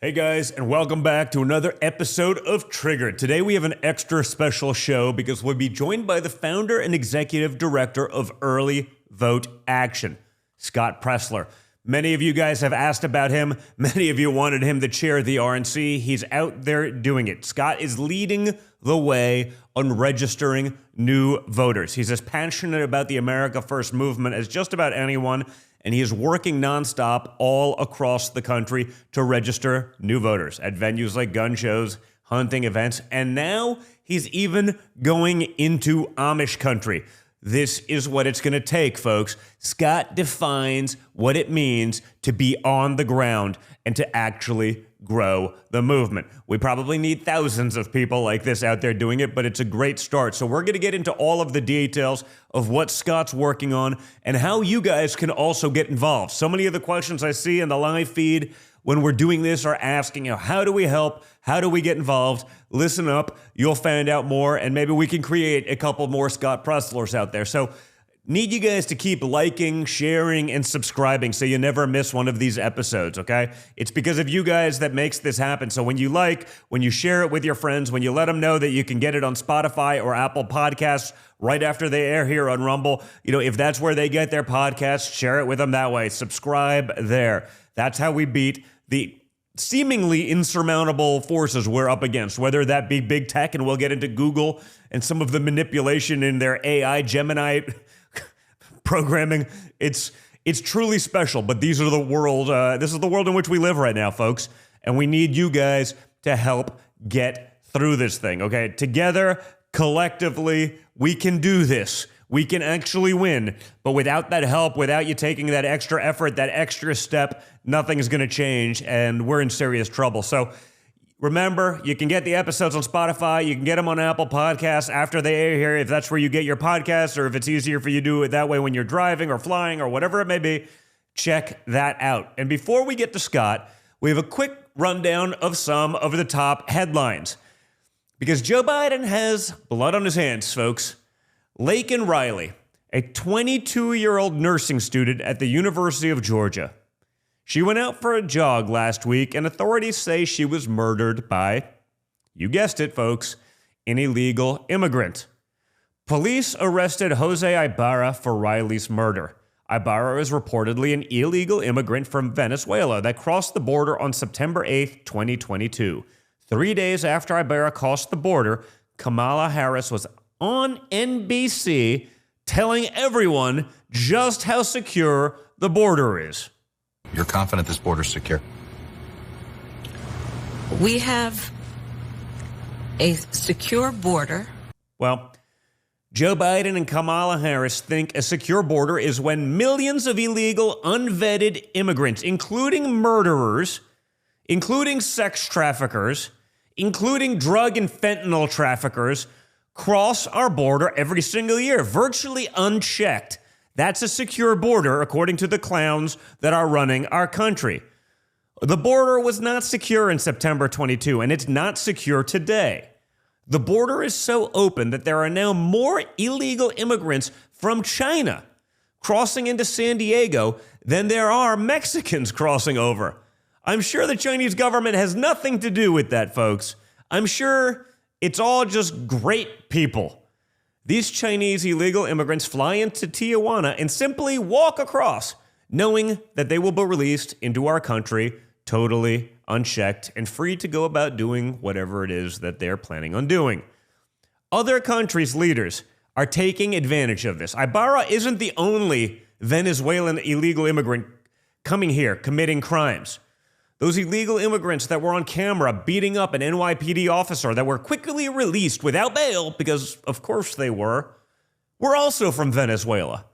Hey guys, and welcome back to another episode of Triggered. Today we have an extra special show because we'll be joined by the founder and executive director of Early Vote Action, Scott Presler. Many of you guys have asked about him. Many of you wanted him to chair the RNC. He's out there doing it. Scott is leading the way on registering new voters. He's as passionate about the America First movement as just about anyone, and he is working nonstop all across the country to register new voters at venues like gun shows, hunting events, and now he's even going into Amish country. This is what it's going to take, folks. Scott defines what it means to be on the ground and to actually grow the movement. We probably need thousands of people like this out there doing it, but it's a great start. So we're going to get into all of the details of what Scott's working on and how you guys can also get involved. So many of the questions I see in the live feed when we're doing this are asking, how do we help? How do we get involved? Listen up. You'll find out more, and maybe we can create a couple more Scott Preslers out there. So need you guys to keep liking, sharing, and subscribing so you never miss one of these episodes, okay? It's because of you guys that makes this happen. So when you like, when you share it with your friends, when you let them know that you can get it on Spotify or Apple Podcasts right after they air here on Rumble, if that's where they get their podcasts, share it with them that way. Subscribe there. That's how we beat the seemingly insurmountable forces we're up against, whether that be big tech, and we'll get into Google and some of the manipulation in their AI Gemini programming. It's truly special, but these are the world. This is the world in which we live right now, folks, and we need you guys to help get through this thing. Okay, together, collectively, we can do this. We can actually win, but without that help, without you taking that extra effort, that extra step, nothing's going to change, and we're in serious trouble. So remember, you can get the episodes on Spotify. You can get them on Apple Podcasts after they air here, if that's where you get your podcasts, or if it's easier for you to do it that way when you're driving or flying or whatever it may be, check that out. And before we get to Scott, we have a quick rundown of some of the top headlines. Because Joe Biden has blood on his hands, folks. Laken Riley, a 22-year-old nursing student at the University of Georgia. She went out for a jog last week, and authorities say she was murdered by, you guessed it, folks, an illegal immigrant. Police arrested Jose Ibarra for Riley's murder. Ibarra is reportedly an illegal immigrant from Venezuela that crossed the border on September 8, 2022. 3 days after Ibarra crossed the border, Kamala Harris was on NBC telling everyone just how secure the border is. You're confident this border's secure? We have a secure border. Well, Joe Biden and Kamala Harris think a secure border is when millions of illegal, unvetted immigrants, including murderers, including sex traffickers, including drug and fentanyl traffickers, cross our border every single year, virtually unchecked. That's a secure border, according to the clowns that are running our country. The border was not secure in September 22, and it's not secure today. The border is so open that there are now more illegal immigrants from China crossing into San Diego than there are Mexicans crossing over. I'm sure the Chinese government has nothing to do with that, folks. I'm sure it's all just great people. These Chinese illegal immigrants fly into Tijuana and simply walk across, knowing that they will be released into our country totally unchecked and free to go about doing whatever it is that they're planning on doing. Other countries' leaders are taking advantage of this. Ibarra isn't the only Venezuelan illegal immigrant coming here committing crimes. Those illegal immigrants that were on camera beating up an NYPD officer that were quickly released without bail, because of course they were also from Venezuela.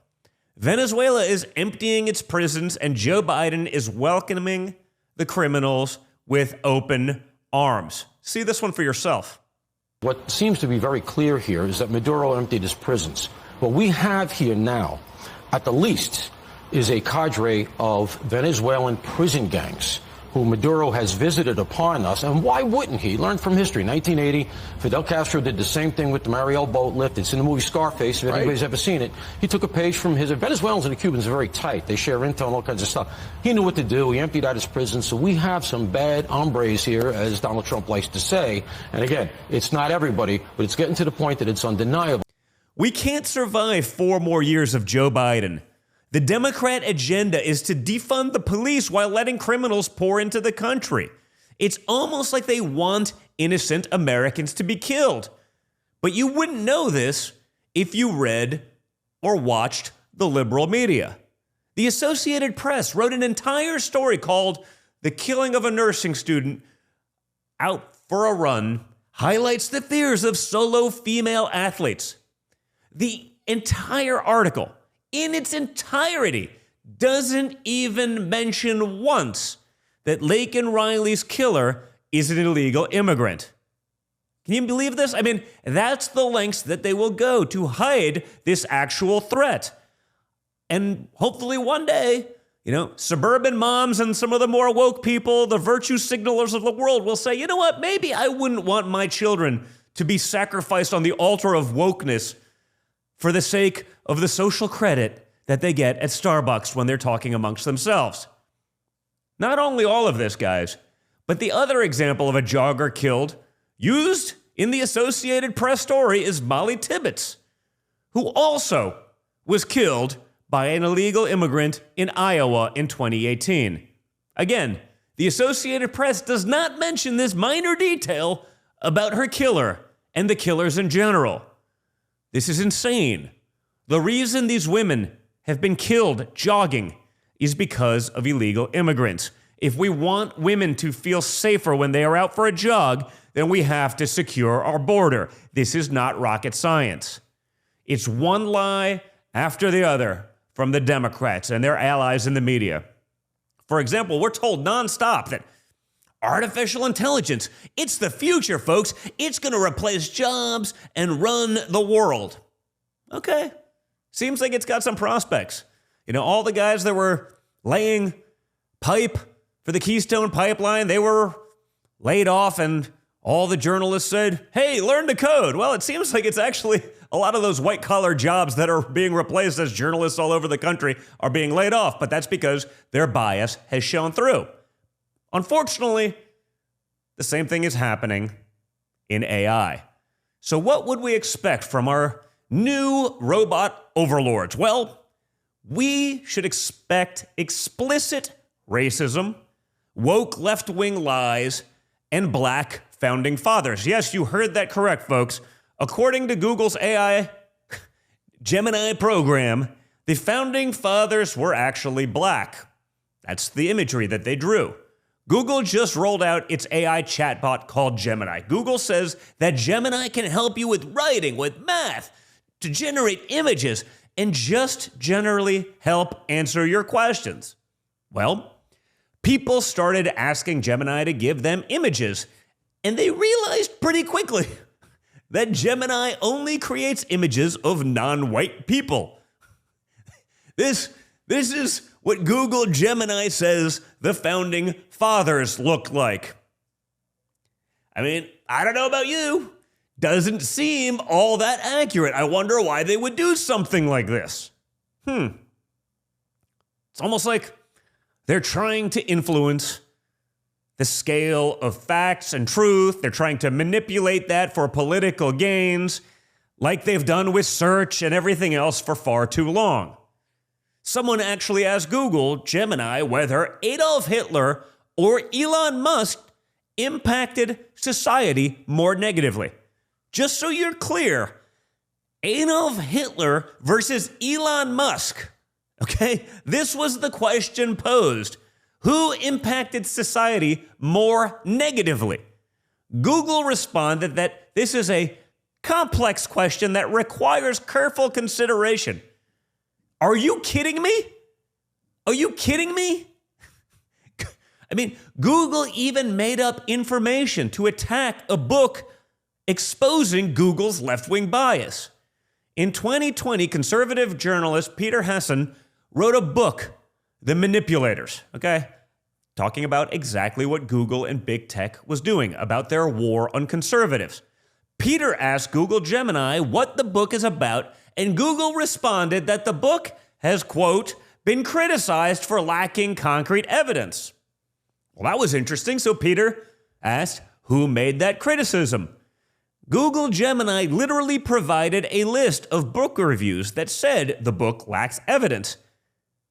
Venezuela is emptying its prisons, and Joe Biden is welcoming the criminals with open arms. See this one for yourself. What seems to be very clear here is that Maduro emptied his prisons. What we have here now, at the least, is a cadre of Venezuelan prison gangs who Maduro has visited upon us. And why wouldn't he? Learn from history. 1980, Fidel Castro did the same thing with the Mariel boat lift. It's in the movie Scarface, if anybody's ever seen it. He took a page from his... Venezuelans and the Cubans are very tight. They share intel and all kinds of stuff. He knew what to do. He emptied out his prison. So we have some bad hombres here, as Donald Trump likes to say. And again, it's not everybody, but it's getting to the point that it's undeniable. We can't survive 4 more years of Joe Biden. The Democrat agenda is to defund the police while letting criminals pour into the country. It's almost like they want innocent Americans to be killed. But you wouldn't know this if you read or watched the liberal media. The Associated Press wrote an entire story called "The Killing of a Nursing Student Out for a Run Highlights the Fears of Solo Female Athletes." The entire article, in its entirety, doesn't even mention once that Laken Riley's killer is an illegal immigrant. Can you believe this? I mean, that's the lengths that they will go to hide this actual threat. And hopefully one day, suburban moms and some of the more woke people, the virtue signalers of the world, will say, you know what, maybe I wouldn't want my children to be sacrificed on the altar of wokeness for the sake of the social credit that they get at Starbucks when they're talking amongst themselves. Not only all of this, guys, but the other example of a jogger killed, used in the Associated Press story, is Molly Tibbetts, who also was killed by an illegal immigrant in Iowa in 2018. Again, the Associated Press does not mention this minor detail about her killer and the killers in general. This is insane. The reason these women have been killed jogging is because of illegal immigrants. If we want women to feel safer when they are out for a jog, then we have to secure our border. This is not rocket science. It's one lie after the other from the Democrats and their allies in the media. For example, we're told nonstop that artificial intelligence, it's the future, folks. It's going to replace jobs and run the world. Okay. Seems like it's got some prospects. All the guys that were laying pipe for the Keystone Pipeline, they were laid off, and all the journalists said, hey, learn to code. Well, it seems like it's actually a lot of those white-collar jobs that are being replaced as journalists all over the country are being laid off, but that's because their bias has shown through. Unfortunately, the same thing is happening in AI. So what would we expect from our new robot overlords? Well, we should expect explicit racism, woke left-wing lies, and black founding fathers. Yes, you heard that correct, folks. According to Google's AI Gemini program, the founding fathers were actually black. That's the imagery that they drew. Google just rolled out its AI chatbot called Gemini. Google says that Gemini can help you with writing, with math, to generate images, and just generally help answer your questions. Well, people started asking Gemini to give them images, and they realized pretty quickly that Gemini only creates images of non-white people. This is what Google Gemini says the founding fathers look like. I mean, I don't know about you. Doesn't seem all that accurate. I wonder why they would do something like this. It's almost like they're trying to influence the scale of facts and truth. They're trying to manipulate that for political gains, like they've done with search and everything else for far too long. Someone actually asked Google Gemini whether Adolf Hitler or Elon Musk impacted society more negatively. Just so you're clear, Adolf Hitler versus Elon Musk. Okay? This was the question posed. Who impacted society more negatively? Google responded that this is a complex question that requires careful consideration. Are you kidding me? Are you kidding me? I mean, Google even made up information to attack a book exposing Google's left-wing bias. In 2020, conservative journalist Peter Hasson wrote a book, The Manipulators, okay? talking about exactly what Google and big tech was doing, about their war on conservatives. Peter asked Google Gemini what the book is about, and Google responded that the book has, quote, been criticized for lacking concrete evidence. Well, that was interesting, so Peter asked, who made that criticism? Google Gemini literally provided a list of book reviews that said the book lacks evidence.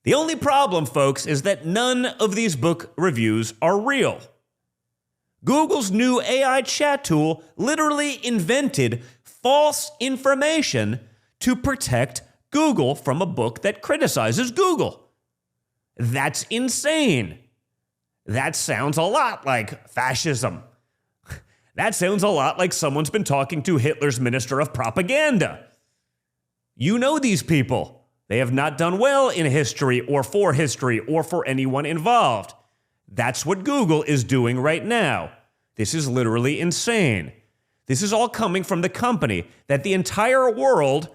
The only problem, folks, is that none of these book reviews are real. Google's new AI chat tool literally invented false information to protect Google from a book that criticizes Google. That's insane. That sounds a lot like fascism. That sounds a lot like someone's been talking to Hitler's minister of propaganda. You know these people. They have not done well in history or for anyone involved. That's what Google is doing right now. This is literally insane. This is all coming from the company that the entire world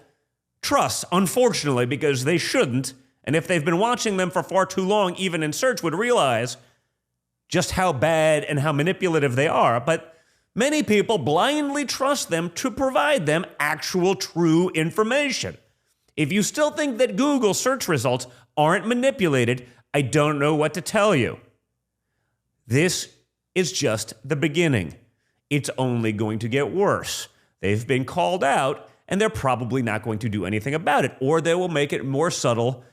trusts, unfortunately, because they shouldn't. And if they've been watching them for far too long, even in search, would realize just how bad and how manipulative they are. But many people blindly trust them to provide them actual true information. If you still think that Google search results aren't manipulated, I don't know what to tell you. This is just the beginning. It's only going to get worse. They've been called out, and they're probably not going to do anything about it, or they will make it more subtle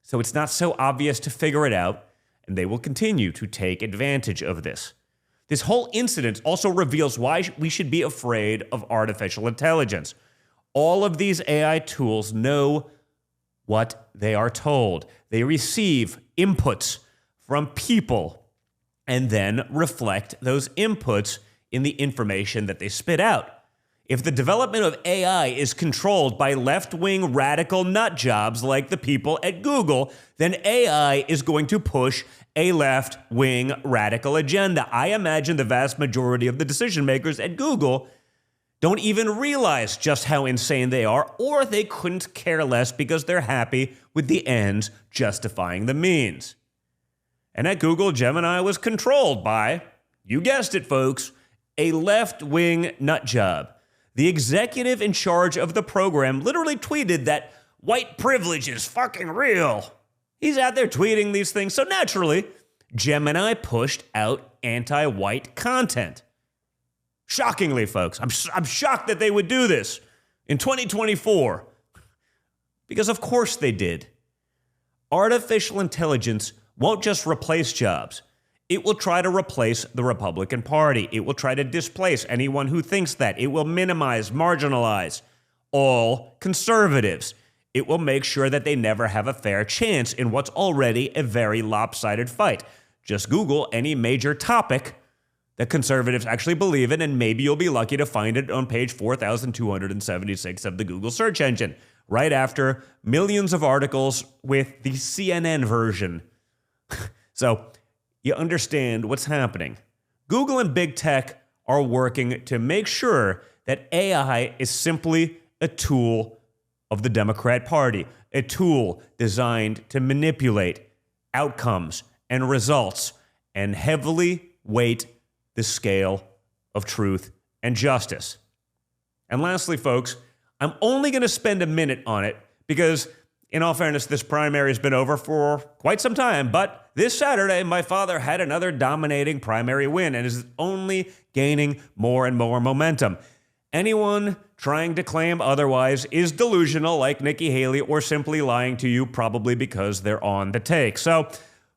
so it's not so obvious to figure it out, and they will continue to take advantage of this. This whole incident also reveals why we should be afraid of artificial intelligence. All of these AI tools know what they are told. They receive inputs from people and then reflect those inputs in the information that they spit out. If the development of AI is controlled by left-wing radical nut jobs like the people at Google, then AI is going to push a left-wing radical agenda. I imagine the vast majority of the decision makers at Google don't even realize just how insane they are, or they couldn't care less because they're happy with the ends justifying the means. And at Google, Gemini was controlled by, you guessed it, folks, a left-wing nut job. The executive in charge of the program literally tweeted that white privilege is fucking real. He's out there tweeting these things, so naturally, Gemini pushed out anti-white content. Shockingly, folks, I'm shocked that they would do this in 2024. Because of course they did. Artificial intelligence won't just replace jobs. It will try to replace the Republican Party. It will try to displace anyone who thinks that. It will minimize, marginalize all conservatives. It will make sure that they never have a fair chance in what's already a very lopsided fight. Just Google any major topic that conservatives actually believe in, and maybe you'll be lucky to find it on page 4,276 of the Google search engine, right after millions of articles with the CNN version. So you understand what's happening. Google and big tech are working to make sure that AI is simply a tool of the Democrat Party, a tool designed to manipulate outcomes and results and heavily weight the scale of truth and justice. And lastly, folks, I'm only going to spend a minute on it because, in all fairness, this primary has been over for quite some time, but this Saturday, my father had another dominating primary win and is only gaining more and more momentum. Anyone trying to claim otherwise is delusional like Nikki Haley or simply lying to you, probably because they're on the take. So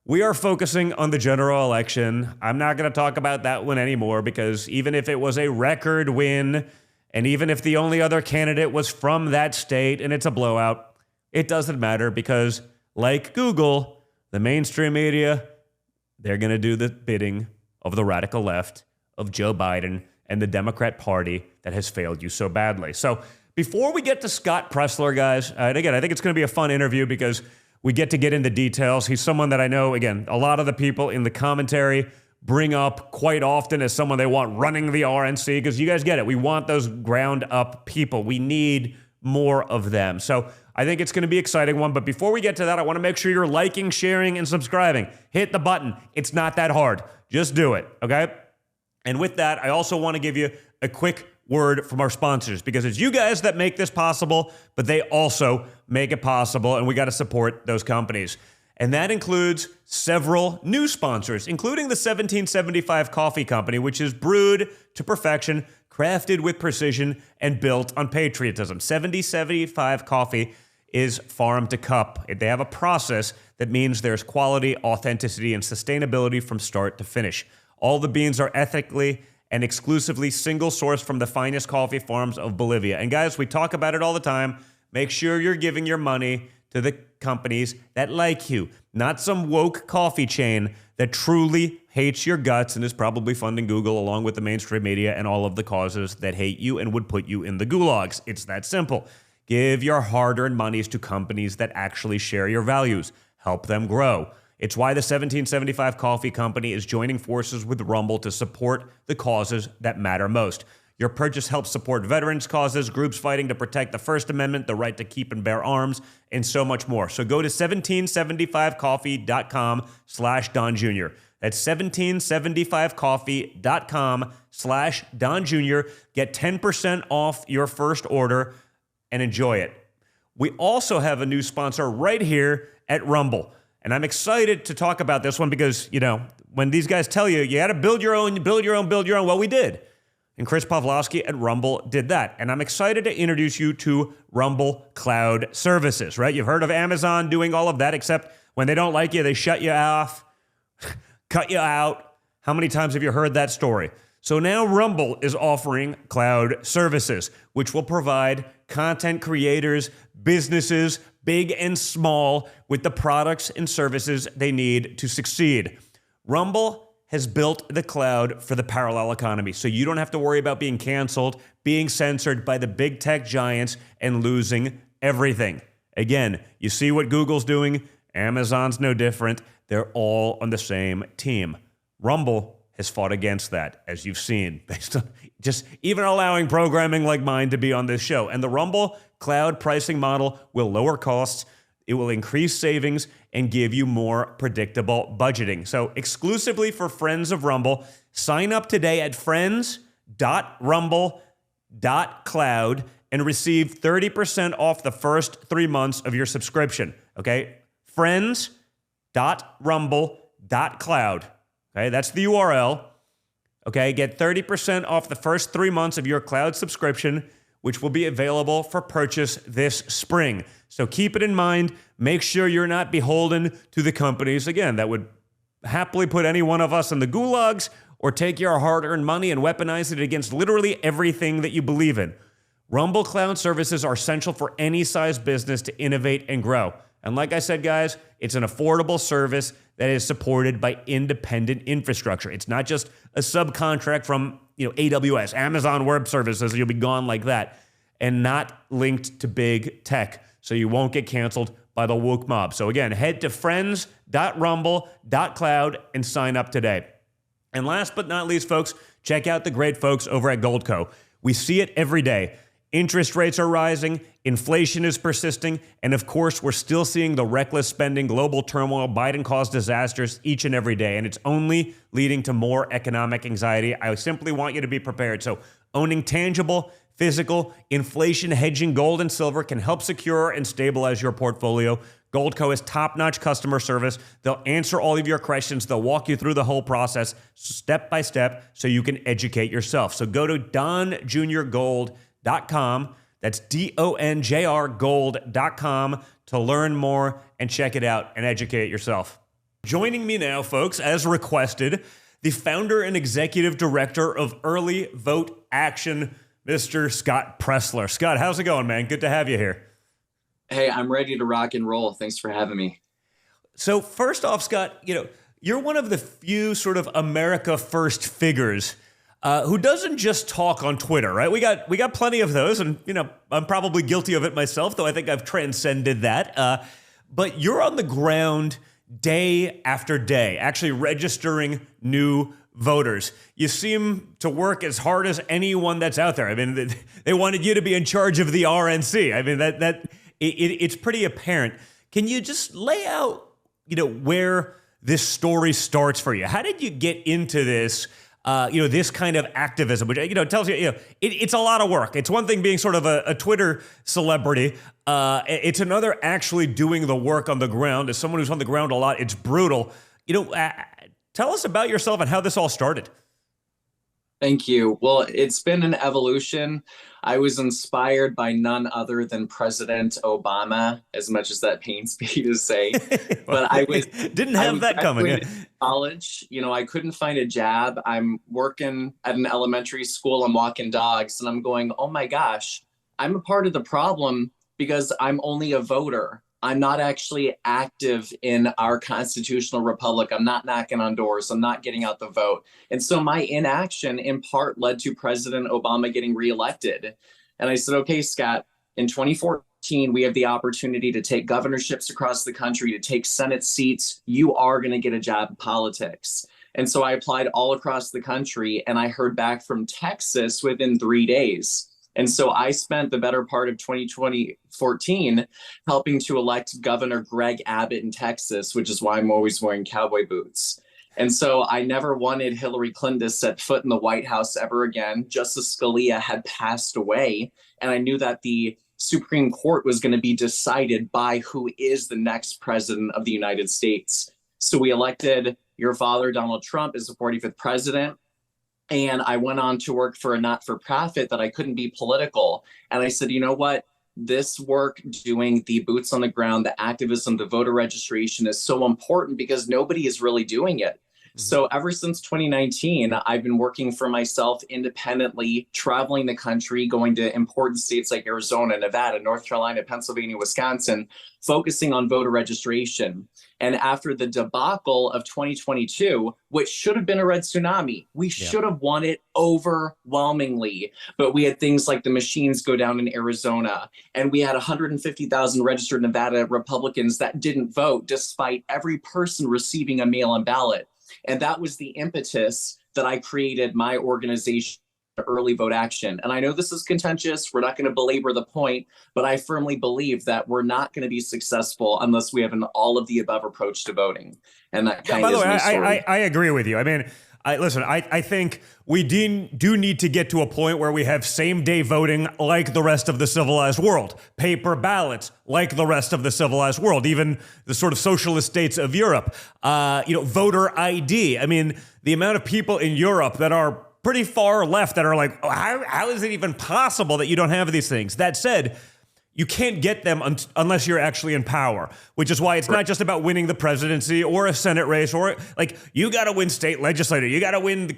we are focusing on the general election. I'm not going to talk about that one anymore because even if it was a record win and even if the only other candidate was from that state and it's a blowout, it doesn't matter because, like Google, the mainstream media, they're going to do the bidding of the radical left, of Joe Biden, and the Democrat Party that has failed you so badly. So before we get to Scott Presler, guys, and again, I think it's going to be a fun interview because we get into details. He's someone that I know, again, a lot of the people in the commentary bring up quite often as someone they want running the RNC because you guys get it. We want those ground up people. We need more of them. So I think it's going to be an exciting one. But before we get to that, I want to make sure you're liking, sharing, and subscribing. Hit the button. It's not that hard. Just do it, okay? And with that, I also want to give you a quick word from our sponsors, because it's you guys that make this possible, but they also make it possible, and we got to support those companies. And that includes several new sponsors, including the 1775 Coffee Company, which is brewed to perfection, crafted with precision, and built on patriotism. 1775 Coffee is farm to cup. They have a process that means there's quality, authenticity, and sustainability from start to finish. All the beans are ethically and exclusively single-sourced from the finest coffee farms of Bolivia. And guys, we talk about it all the time. Make sure you're giving your money to the companies that like you, not some woke coffee chain that truly hates your guts and is probably funding Google along with the mainstream media and all of the causes that hate you and would put you in the gulags. It's that simple. Give your hard-earned monies to companies that actually share your values. Help them grow. It's why the 1775 Coffee Company is joining forces with Rumble to support the causes that matter most. Your purchase helps support veterans' causes, groups fighting to protect the First Amendment, the right to keep and bear arms, and so much more. So go to 1775coffee.com/Don Jr. That's 1775coffee.com/Don Jr. Get 10% off your first order and enjoy it. We also have a new sponsor right here at Rumble. And I'm excited to talk about this one because, you know, when these guys tell you, you got to build your own, well, we did. And Chris Pavlovsky at Rumble did that. And I'm excited to introduce you to Rumble Cloud Services, right? You've heard of Amazon doing all of that, except when they don't like you, they shut you off, cut you out. How many times have you heard that story? So now Rumble is offering cloud services, which will provide content creators, businesses, big and small, with the products and services they need to succeed. Rumble has built the cloud for the parallel economy, so you don't have to worry about being canceled, being censored by the big tech giants, and losing everything. Again, you see what Google's doing, Amazon's no different. They're all on the same team. Rumble has fought against that, as you've seen, based on just even allowing programming like mine to be on this show. And the Rumble cloud pricing model will lower costs, it will increase savings, and give you more predictable budgeting. So exclusively for friends of Rumble, sign up today at friends.rumble.cloud and receive 30% off the first 3 months of your subscription, okay? friends.rumble.cloud. Okay, that's the URL. Okay, get 30% off the first 3 months of your cloud subscription, which will be available for purchase this spring. So keep it in mind. Make sure you're not beholden to the companies, again, that would happily put any one of us in the gulags or take your hard-earned money and weaponize it against literally everything that you believe in. Rumble Cloud services are essential for any size business to innovate and grow. And like I said, guys, it's an affordable service that is supported by independent infrastructure. It's not just a subcontract from, AWS, Amazon Web Services. You'll be gone like that, and not linked to big tech, so you won't get canceled by the woke mob. So again, head to friends.rumble.cloud and sign up today. And last but not least, folks, check out the great folks over at Goldco. We see it every day. Interest rates are rising, inflation is persisting, and of course, we're still seeing the reckless spending, global turmoil, Biden-caused disasters each and every day, and it's only leading to more economic anxiety. I simply want you to be prepared. So owning tangible, physical, inflation-hedging gold and silver can help secure and stabilize your portfolio. Goldco has top-notch customer service. They'll answer all of your questions. They'll walk you through the whole process step by step so you can educate yourself. So go to donjrgold.com. That's donjrgold.com to learn more and check it out and educate yourself. Joining me now, folks, as requested, the founder and executive director of Early Vote Action, Mr. Scott Presler. Scott, how's it going, man? Good to have you here. Hey, I'm ready to rock and roll. Thanks for having me. So first off, Scott, you're one of the few sort of America First figures who doesn't just talk on Twitter, right? We got plenty of those, and I'm probably guilty of it myself, though I think I've transcended that. But you're on the ground day after day, actually registering new voters. You seem to work as hard as anyone that's out there. I mean, they wanted you to be in charge of the RNC. I mean, that it's pretty apparent. Can you just lay out, where this story starts for you? How did you get into this? This kind of activism, which, tells you, it's a lot of work. It's one thing being sort of a Twitter celebrity. It's another actually doing the work on the ground. As someone who's on the ground a lot, it's brutal. Tell us about yourself and how this all started. Thank you. Well, it's been an evolution. I was inspired by none other than President Obama, as much as that pains me to say. But I didn't have that coming. In college, I couldn't find a job. I'm working at an elementary school. I'm walking dogs, and I'm going, oh my gosh, I'm a part of the problem because I'm only a voter. I'm not actually active in our constitutional republic. I'm not knocking on doors. I'm not getting out the vote. And so my inaction in part led to President Obama getting reelected. And I said, okay, Scott, in 2014, we have the opportunity to take governorships across the country, to take Senate seats. You are going to get a job in politics. And so I applied all across the country, and I heard back from Texas within 3 days. And so I spent the better part of 2014 helping to elect Governor Greg Abbott in Texas, which is why I'm always wearing cowboy boots. And so I never wanted Hillary Clinton to set foot in the White House ever again. Justice Scalia had passed away, and I knew that the Supreme Court was going to be decided by who is the next president of the United States. So we elected your father, Donald Trump, as the 45th president. And I went on to work for a not-for-profit that I couldn't be political. And I said, you know what? This work, doing the boots on the ground, the activism, the voter registration is so important because nobody is really doing it. So ever since 2019, I've been working for myself independently, traveling the country, going to important states like Arizona, Nevada, North Carolina, Pennsylvania, Wisconsin, focusing on voter registration. And after the debacle of 2022, which should have been a red tsunami, we should have won it overwhelmingly. But we had things like the machines go down in Arizona, and we had 150,000 registered Nevada Republicans that didn't vote, despite every person receiving a mail-in ballot. And that was the impetus that I created my organization, Early Vote Action. And I know this is contentious. We're not going to belabor the point, but I firmly believe that we're not going to be successful unless we have an all of the above approach to voting. And that kind of is my story. I agree with you. I mean, I think we do need to get to a point where we have same-day voting like the rest of the civilized world, paper ballots like the rest of the civilized world, even the sort of socialist states of Europe. Voter ID. I mean, the amount of people in Europe that are pretty far left that are like, oh, how is it even possible that you don't have these things? That said, you can't get them unless you're actually in power, which is why it's not just about winning the presidency or a Senate race, or you got to win state legislature. You got to win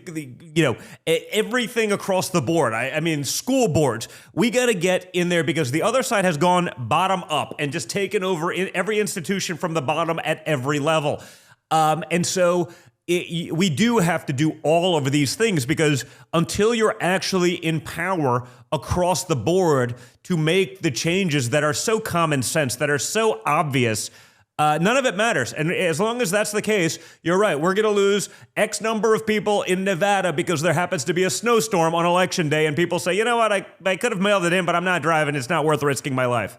everything across the board. I mean, school boards, we got to get in there because the other side has gone bottom up and just taken over in every institution from the bottom at every level. And so we do have to do all of these things because until you're actually in power across the board to make the changes that are so common sense, that are so obvious, none of it matters. And as long as that's the case, you're right. We're going to lose X number of people in Nevada because there happens to be a snowstorm on election day. And people say, you know what, I could have mailed it in, but I'm not driving. It's not worth risking my life.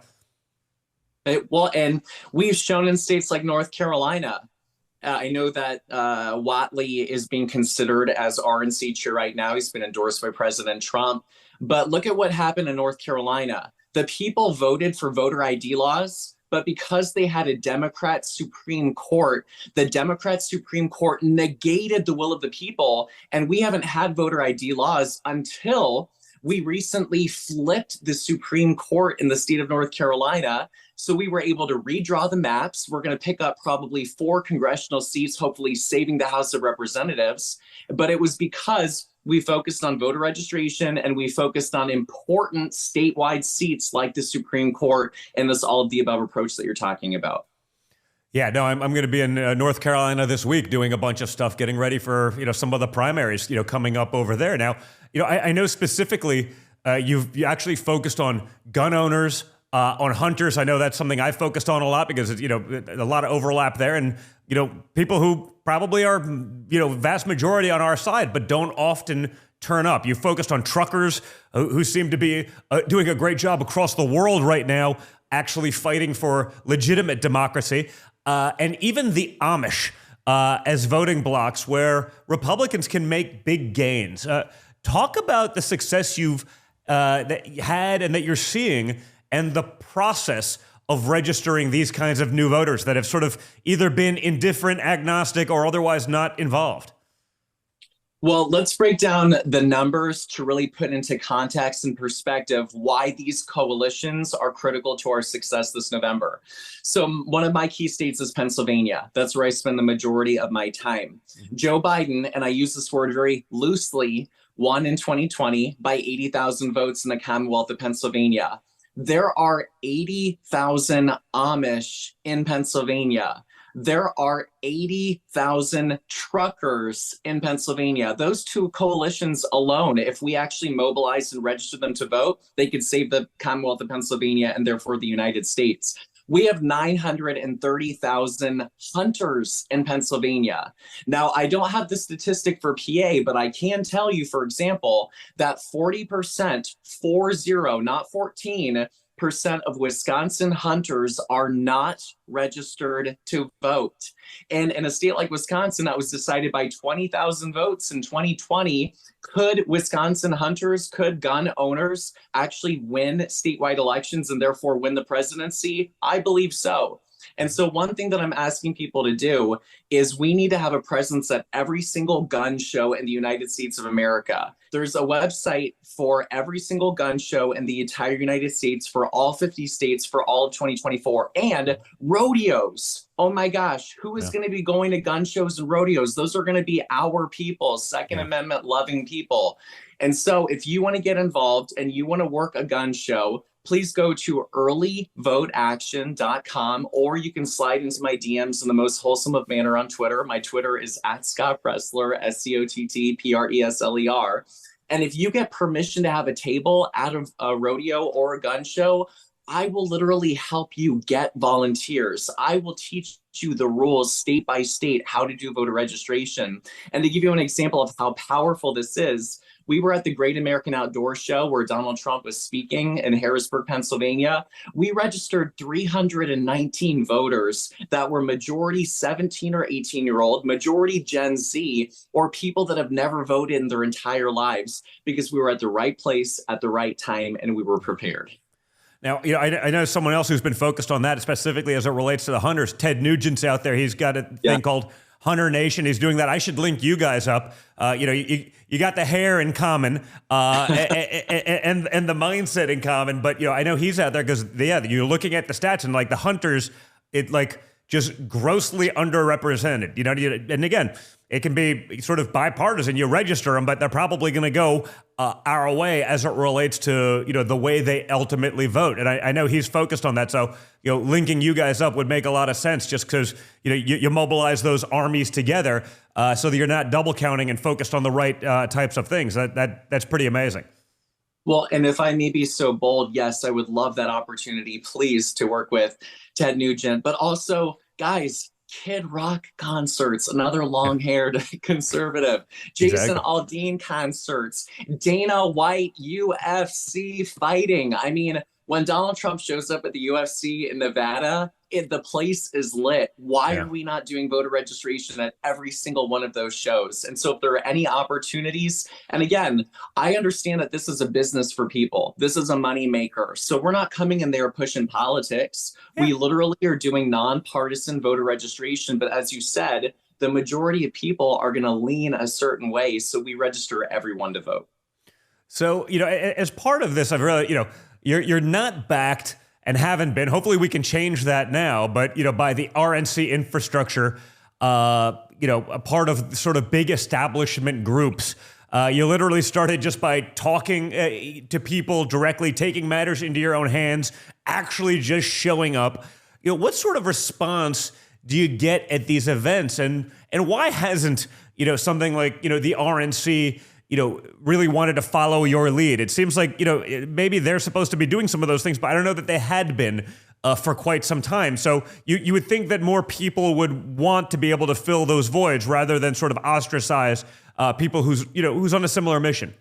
And we've shown in states like North Carolina. I know that Whatley is being considered as RNC chair right now. He's been endorsed by President Trump. But look at what happened in North Carolina. The people voted for voter ID laws, but because they had a Democrat Supreme Court, the Democrat Supreme Court negated the will of the people. And we haven't had voter ID laws until we recently flipped the Supreme Court in the state of North Carolina. So we were able to redraw the maps. We're going to pick up probably 4 congressional seats, hopefully saving the House of Representatives. But it was because we focused on voter registration and we focused on important statewide seats like the Supreme Court and this all of the above approach that you're talking about. Yeah, no, I'm going to be in North Carolina this week doing a bunch of stuff, getting ready for some of the primaries coming up over there. Now, I know specifically you actually focused on gun owners, on hunters. I know that's something I focused on a lot because it's a lot of overlap there, and people who probably are vast majority on our side, but don't often turn up. You focused on truckers who seem to be doing a great job across the world right now. actually fighting for legitimate democracy, and even the Amish as voting blocks where Republicans can make big gains. Talk about the success you've that you had and that you're seeing, and the process of registering these kinds of new voters that have sort of either been indifferent, agnostic, or otherwise not involved. Well, let's break down the numbers to really put into context and perspective why these coalitions are critical to our success this November. So one of my key states is Pennsylvania. That's where I spend the majority of my time. Joe Biden, and I use this word very loosely, won in 2020 by 80,000 votes in the Commonwealth of Pennsylvania. There are 80,000 Amish in Pennsylvania. There are 80,000 truckers in Pennsylvania. Those two coalitions alone, if we actually mobilize and register them to vote, they could save the Commonwealth of Pennsylvania and therefore the United States. We have 930,000 hunters in Pennsylvania. Now, I don't have the statistic for PA, but I can tell you, for example, that 40%, 40, not 14%, of Wisconsin hunters are not registered to vote. And in a state like Wisconsin, that was decided by 20,000 votes in 2020. Could Wisconsin hunters, could gun owners actually win statewide elections and therefore win the presidency? I believe so. And so one thing that I'm asking people to do is we need to have a presence at every single gun show in the United States of America. There's a website for every single gun show in the entire United States for all 50 states for all of 2024, and rodeos. Oh my gosh, who is going to be going to gun shows and rodeos? Those are going to be our people, Second Amendment loving people. And so if you want to get involved and you want to work a gun show, please go to earlyvoteaction.com, or you can slide into my DMs in the most wholesome of manner on Twitter. My Twitter is @ScottPresler, SCOTTPRESLER. And if you get permission to have a table at a rodeo or a gun show, I will literally help you get volunteers. I will teach you the rules state by state, how to do voter registration. And to give you an example of how powerful this is, we were at the Great American Outdoor Show where Donald Trump was speaking in Harrisburg, Pennsylvania. We registered 319 voters that were majority 17 or 18-year-old, majority Gen Z, or people that have never voted in their entire lives, because we were at the right place at the right time and we were prepared. Now, I know someone else who's been focused on that specifically as it relates to the hunters. Ted Nugent's out there. He's got a thing called Hunter Nation. He's doing that. I should link you guys up. You got the hair in common, and the mindset in common. But I know he's out there because you're looking at the stats and like the hunters, it like just grossly underrepresented. And again, it can be sort of bipartisan. You register them, but they're probably going to go our way as it relates to the way they ultimately vote. And I know he's focused on that. So linking you guys up would make a lot of sense, just because you mobilize those armies together so that you're not double counting and focused on the right types of things. That's pretty amazing. Well, and if I may be so bold, yes, I would love that opportunity, please, to work with Ted Nugent. But also, guys, Kid Rock concerts, another long-haired conservative. Jason Aldean concerts. Dana White UFC fighting. I mean, when Donald Trump shows up at the UFC in Nevada, the place is lit. Why are we not doing voter registration at every single one of those shows? And so if there are any opportunities, and again, I understand that this is a business for people. This is a money maker. So we're not coming in there pushing politics. We literally are doing nonpartisan voter registration. But as you said, the majority of people are going to lean a certain way. So we register everyone to vote. So, as part of this, I've really, you're not backed and haven't been. Hopefully we can change that now, but by the RNC infrastructure, a part of sort of big establishment groups. You literally started just by talking to people directly, taking matters into your own hands, actually just showing up. What sort of response do you get at these events, and why hasn't something like the RNC really wanted to follow your lead? It seems like, maybe they're supposed to be doing some of those things, but I don't know that they had been for quite some time. So you would think that more people would want to be able to fill those voids rather than sort of ostracize people who's on a similar mission.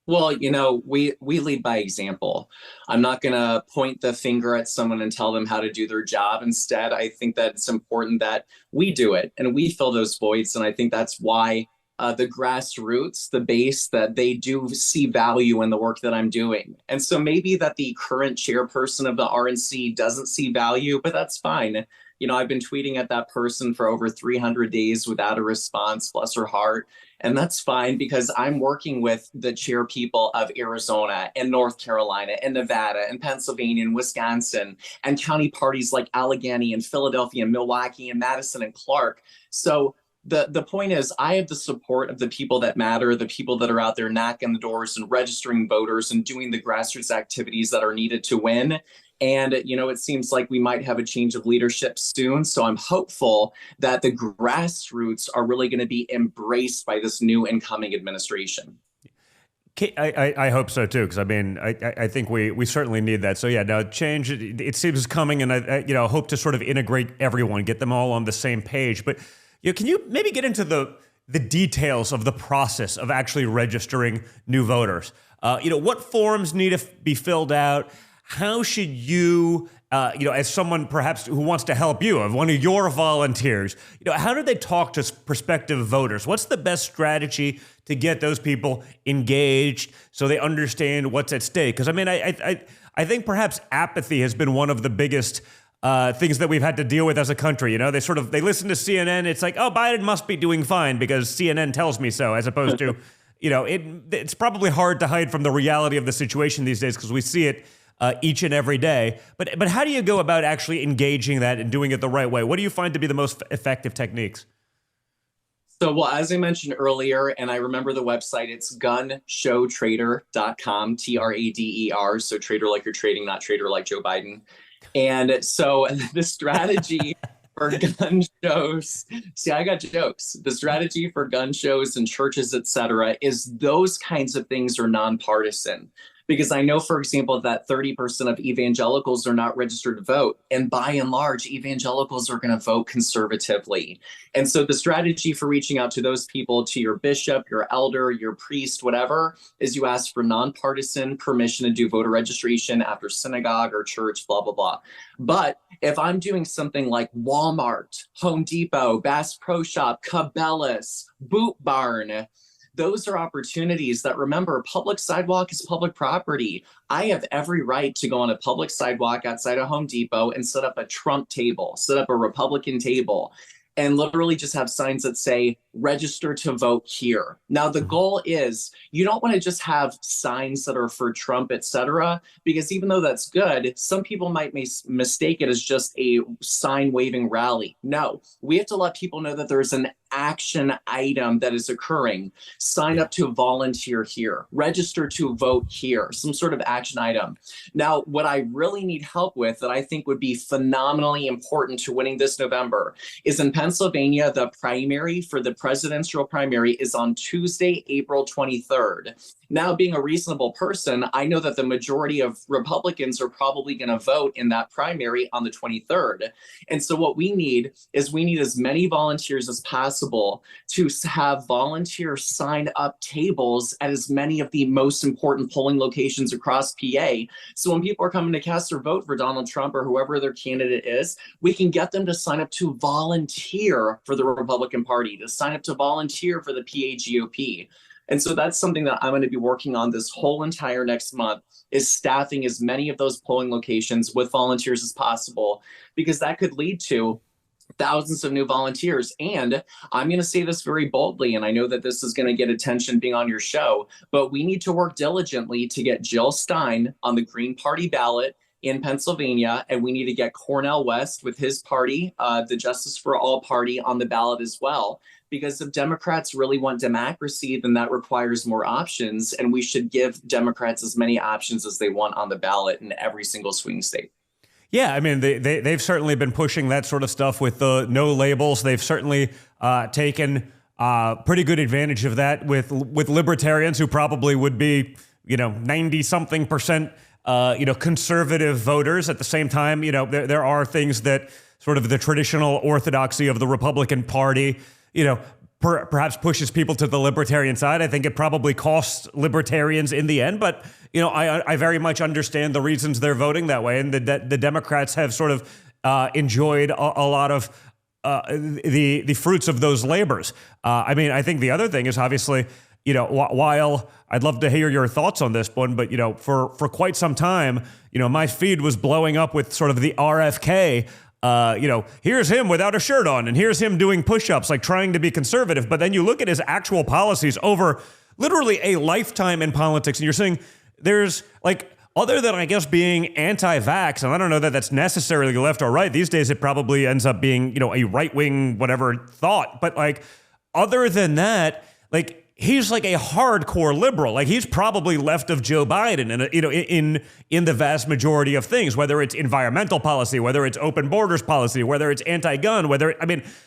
Well, we lead by example. I'm not going to point the finger at someone and tell them how to do their job. Instead, I think that it's important that we do it and we fill those voids. And I think that's why the grassroots, the base, that they do see value in the work that I'm doing. And so maybe that the current chairperson of the RNC doesn't see value, but that's fine. I've been tweeting at that person for over 300 days without a response, bless her heart. And that's fine because I'm working with the chair people of Arizona and North Carolina and Nevada and Pennsylvania and Wisconsin and county parties like Allegheny and Philadelphia and Milwaukee and Madison and Clark. So the point is, I have the support of the people that matter, the people that are out there knocking the doors and registering voters and doing the grassroots activities that are needed to win. And, it seems like we might have a change of leadership soon. So I'm hopeful that the grassroots are really going to be embraced by this new incoming administration. I hope so, too, because, I think we certainly need that. So, yeah, now change, it seems coming, and I hope to sort of integrate everyone, get them all on the same page. But can you maybe get into the details of the process of actually registering new voters? What forms need to be filled out? How should you, as someone perhaps who wants to help you, of one of your volunteers, how do they talk to prospective voters? What's the best strategy to get those people engaged so they understand what's at stake? Because, I think perhaps apathy has been one of the biggest things that we've had to deal with as a country. They listen to CNN. It's like, oh, Biden must be doing fine because CNN tells me so, as opposed to, it's probably hard to hide from the reality of the situation these days because we see it each and every day. But how do you go about actually engaging that and doing it the right way? What do you find to be the most effective techniques? So, well, as I mentioned earlier, and I remember the website, it's gunshowtrader.com, TRADER. So trader like you're trading, not trader like Joe Biden. And so the strategy for gun shows, see, I got jokes. The strategy for gun shows and churches, et cetera, is those kinds of things are nonpartisan. Because I know, for example, that 30% of evangelicals are not registered to vote. And by and large, evangelicals are going to vote conservatively. And so the strategy for reaching out to those people, to your bishop, your elder, your priest, whatever, is you ask for nonpartisan permission to do voter registration after synagogue or church, blah, blah, blah. But if I'm doing something like Walmart, Home Depot, Bass Pro Shop, Cabela's, Boot Barn, those are opportunities that, remember, public sidewalk is public property. I have every right to go on a public sidewalk outside of Home Depot and set up a Trump table, set up a Republican table, and literally just have signs that say, register to vote here. Now, the goal is you don't want to just have signs that are for Trump, et cetera, because even though that's good, some people might mistake it as just a sign waving rally. No, we have to let people know that there's an action item that is occurring. Sign up to volunteer here, register to vote here, some sort of action item. Now, what I really need help with that I think would be phenomenally important to winning this November is in Pennsylvania, the primary for the presidential primary is on Tuesday, April 23rd. Now, being a reasonable person, I know that the majority of Republicans are probably going to vote in that primary on the 23rd. And so what we need is as many volunteers as possible to have volunteer sign up tables at as many of the most important polling locations across PA. So when people are coming to cast their vote for Donald Trump or whoever their candidate is, we can get them to sign up to volunteer for the Republican Party, to sign up to volunteer for the PA GOP. And so that's something that I'm going to be working on this whole entire next month, is staffing as many of those polling locations with volunteers as possible, because that could lead to thousands of new volunteers. And I'm going to say this very boldly, and I know that this is going to get attention being on your show, but we need to work diligently to get Jill Stein on the Green Party ballot in Pennsylvania, and we need to get Cornel West with his party, the Justice for All party, on the ballot as well. Because if Democrats really want democracy, then that requires more options, and we should give Democrats as many options as they want on the ballot in every single swing state. Yeah, I mean, they've certainly been pushing that sort of stuff with the no labels. They've certainly taken pretty good advantage of that with libertarians who probably would be, 90-something%, conservative voters. At the same time, there are things that sort of the traditional orthodoxy of the Republican Party, perhaps pushes people to the libertarian side. I think it probably costs libertarians in the end, but I very much understand the reasons they're voting that way, and the Democrats have sort of enjoyed a lot of the fruits of those labors. I think the other thing is obviously, while I'd love to hear your thoughts on this one, but for quite some time, my feed was blowing up with sort of the RFK. Here's him without a shirt on, and here's him doing push-ups, like trying to be conservative. But then you look at his actual policies over literally a lifetime in politics, and you're saying there's like, other than, I guess, being anti-vax, and I don't know that that's necessarily left or right. These days, it probably ends up being, a right-wing whatever thought. But like, other than that, like, he's like a hardcore liberal. Like, he's probably left of Joe Biden, and in the vast majority of things, whether it's environmental policy, whether it's open borders policy, whether it's anti-gun,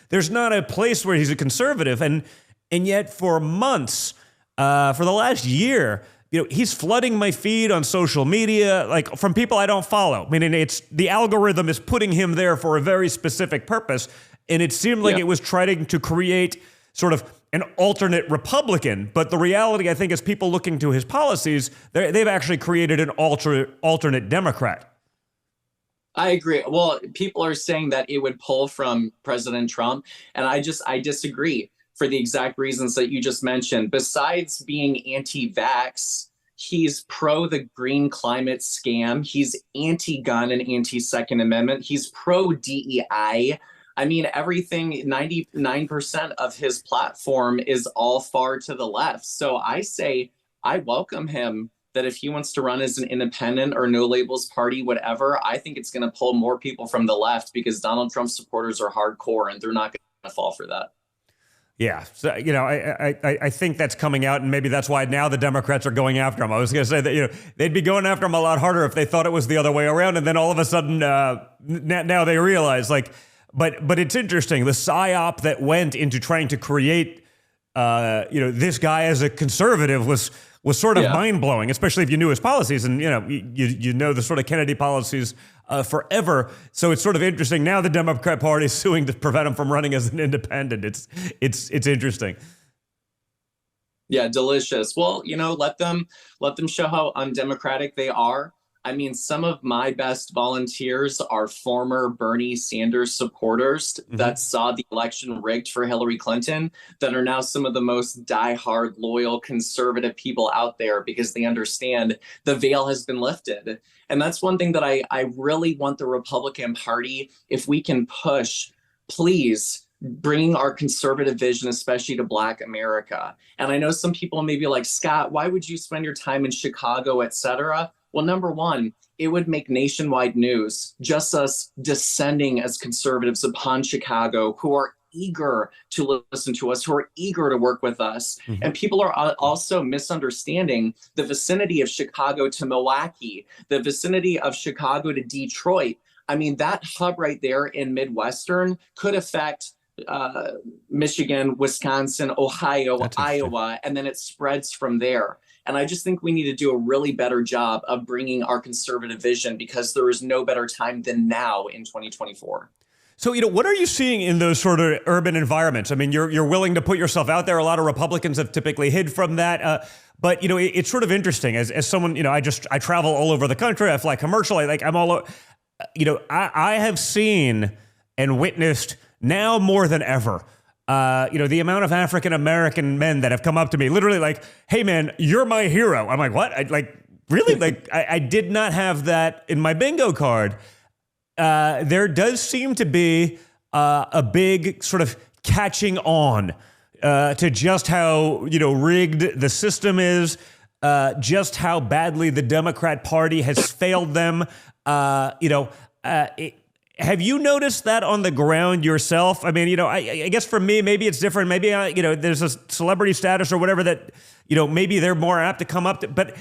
there's not a place where he's a conservative, and yet for months, for the last year, he's flooding my feed on social media, like from people I don't follow. It's the algorithm is putting him there for a very specific purpose, and it seemed like it was trying to create sort of an alternate Republican. But the reality, I think, is people looking to his policies, they've actually created an alternate Democrat. I agree. Well, people are saying that it would pull from President Trump, and I disagree for the exact reasons that you just mentioned. Besides being anti-vax, he's pro the green climate scam. He's anti-gun and anti-Second Amendment. He's pro DEI. Everything, 99% of his platform is all far to the left. So I say I welcome him, that if he wants to run as an independent or no labels party, whatever, I think it's going to pull more people from the left, because Donald Trump supporters are hardcore and they're not going to fall for that. Yeah. So, I think that's coming out, and maybe that's why now the Democrats are going after him. I was going to say that, they'd be going after him a lot harder if they thought it was the other way around. And then all of a sudden, now they realize, like, but it's interesting. The psyop that went into trying to create, this guy as a conservative was sort of mind blowing, especially if you knew his policies, and you know the sort of Kennedy policies forever. So it's sort of interesting. Now the Democrat Party is suing to prevent him from running as an independent. It's interesting. Yeah, delicious. Well, let them show how undemocratic they are. Some of my best volunteers are former Bernie Sanders supporters that saw the election rigged for Hillary Clinton, that are now some of the most diehard, loyal, conservative people out there, because they understand the veil has been lifted. And that's one thing that I really want the Republican Party, if we can push, please, bringing our conservative vision, especially to Black America. And I know some people may be like, Scott, why would you spend your time in Chicago, et cetera? Well, number one, it would make nationwide news, just us descending as conservatives upon Chicago, who are eager to listen to us, who are eager to work with us. And people are also misunderstanding the vicinity of Chicago to Milwaukee, the vicinity of Chicago to Detroit. That hub right there in Midwestern could affect Michigan, Wisconsin, Ohio, Iowa, and then it spreads from there. And I just think we need to do a really better job of bringing our conservative vision, because there is no better time than now in 2024. So, what are you seeing in those sort of urban environments? You're willing to put yourself out there. A lot of Republicans have typically hid from that. But, it's sort of interesting as someone, I travel all over the country. I fly commercial. I'm all over. I have seen and witnessed now more than ever, the amount of African-American men that have come up to me, literally like, hey man, you're my hero. I'm like, what? Really? I did not have that in my bingo card. There does seem to be a big sort of catching on to just how, rigged the system is, just how badly the Democrat Party has failed them. Have you noticed that on the ground yourself? I guess for me, maybe it's different. Maybe, there's a celebrity status or whatever that, maybe they're more apt to come up to, but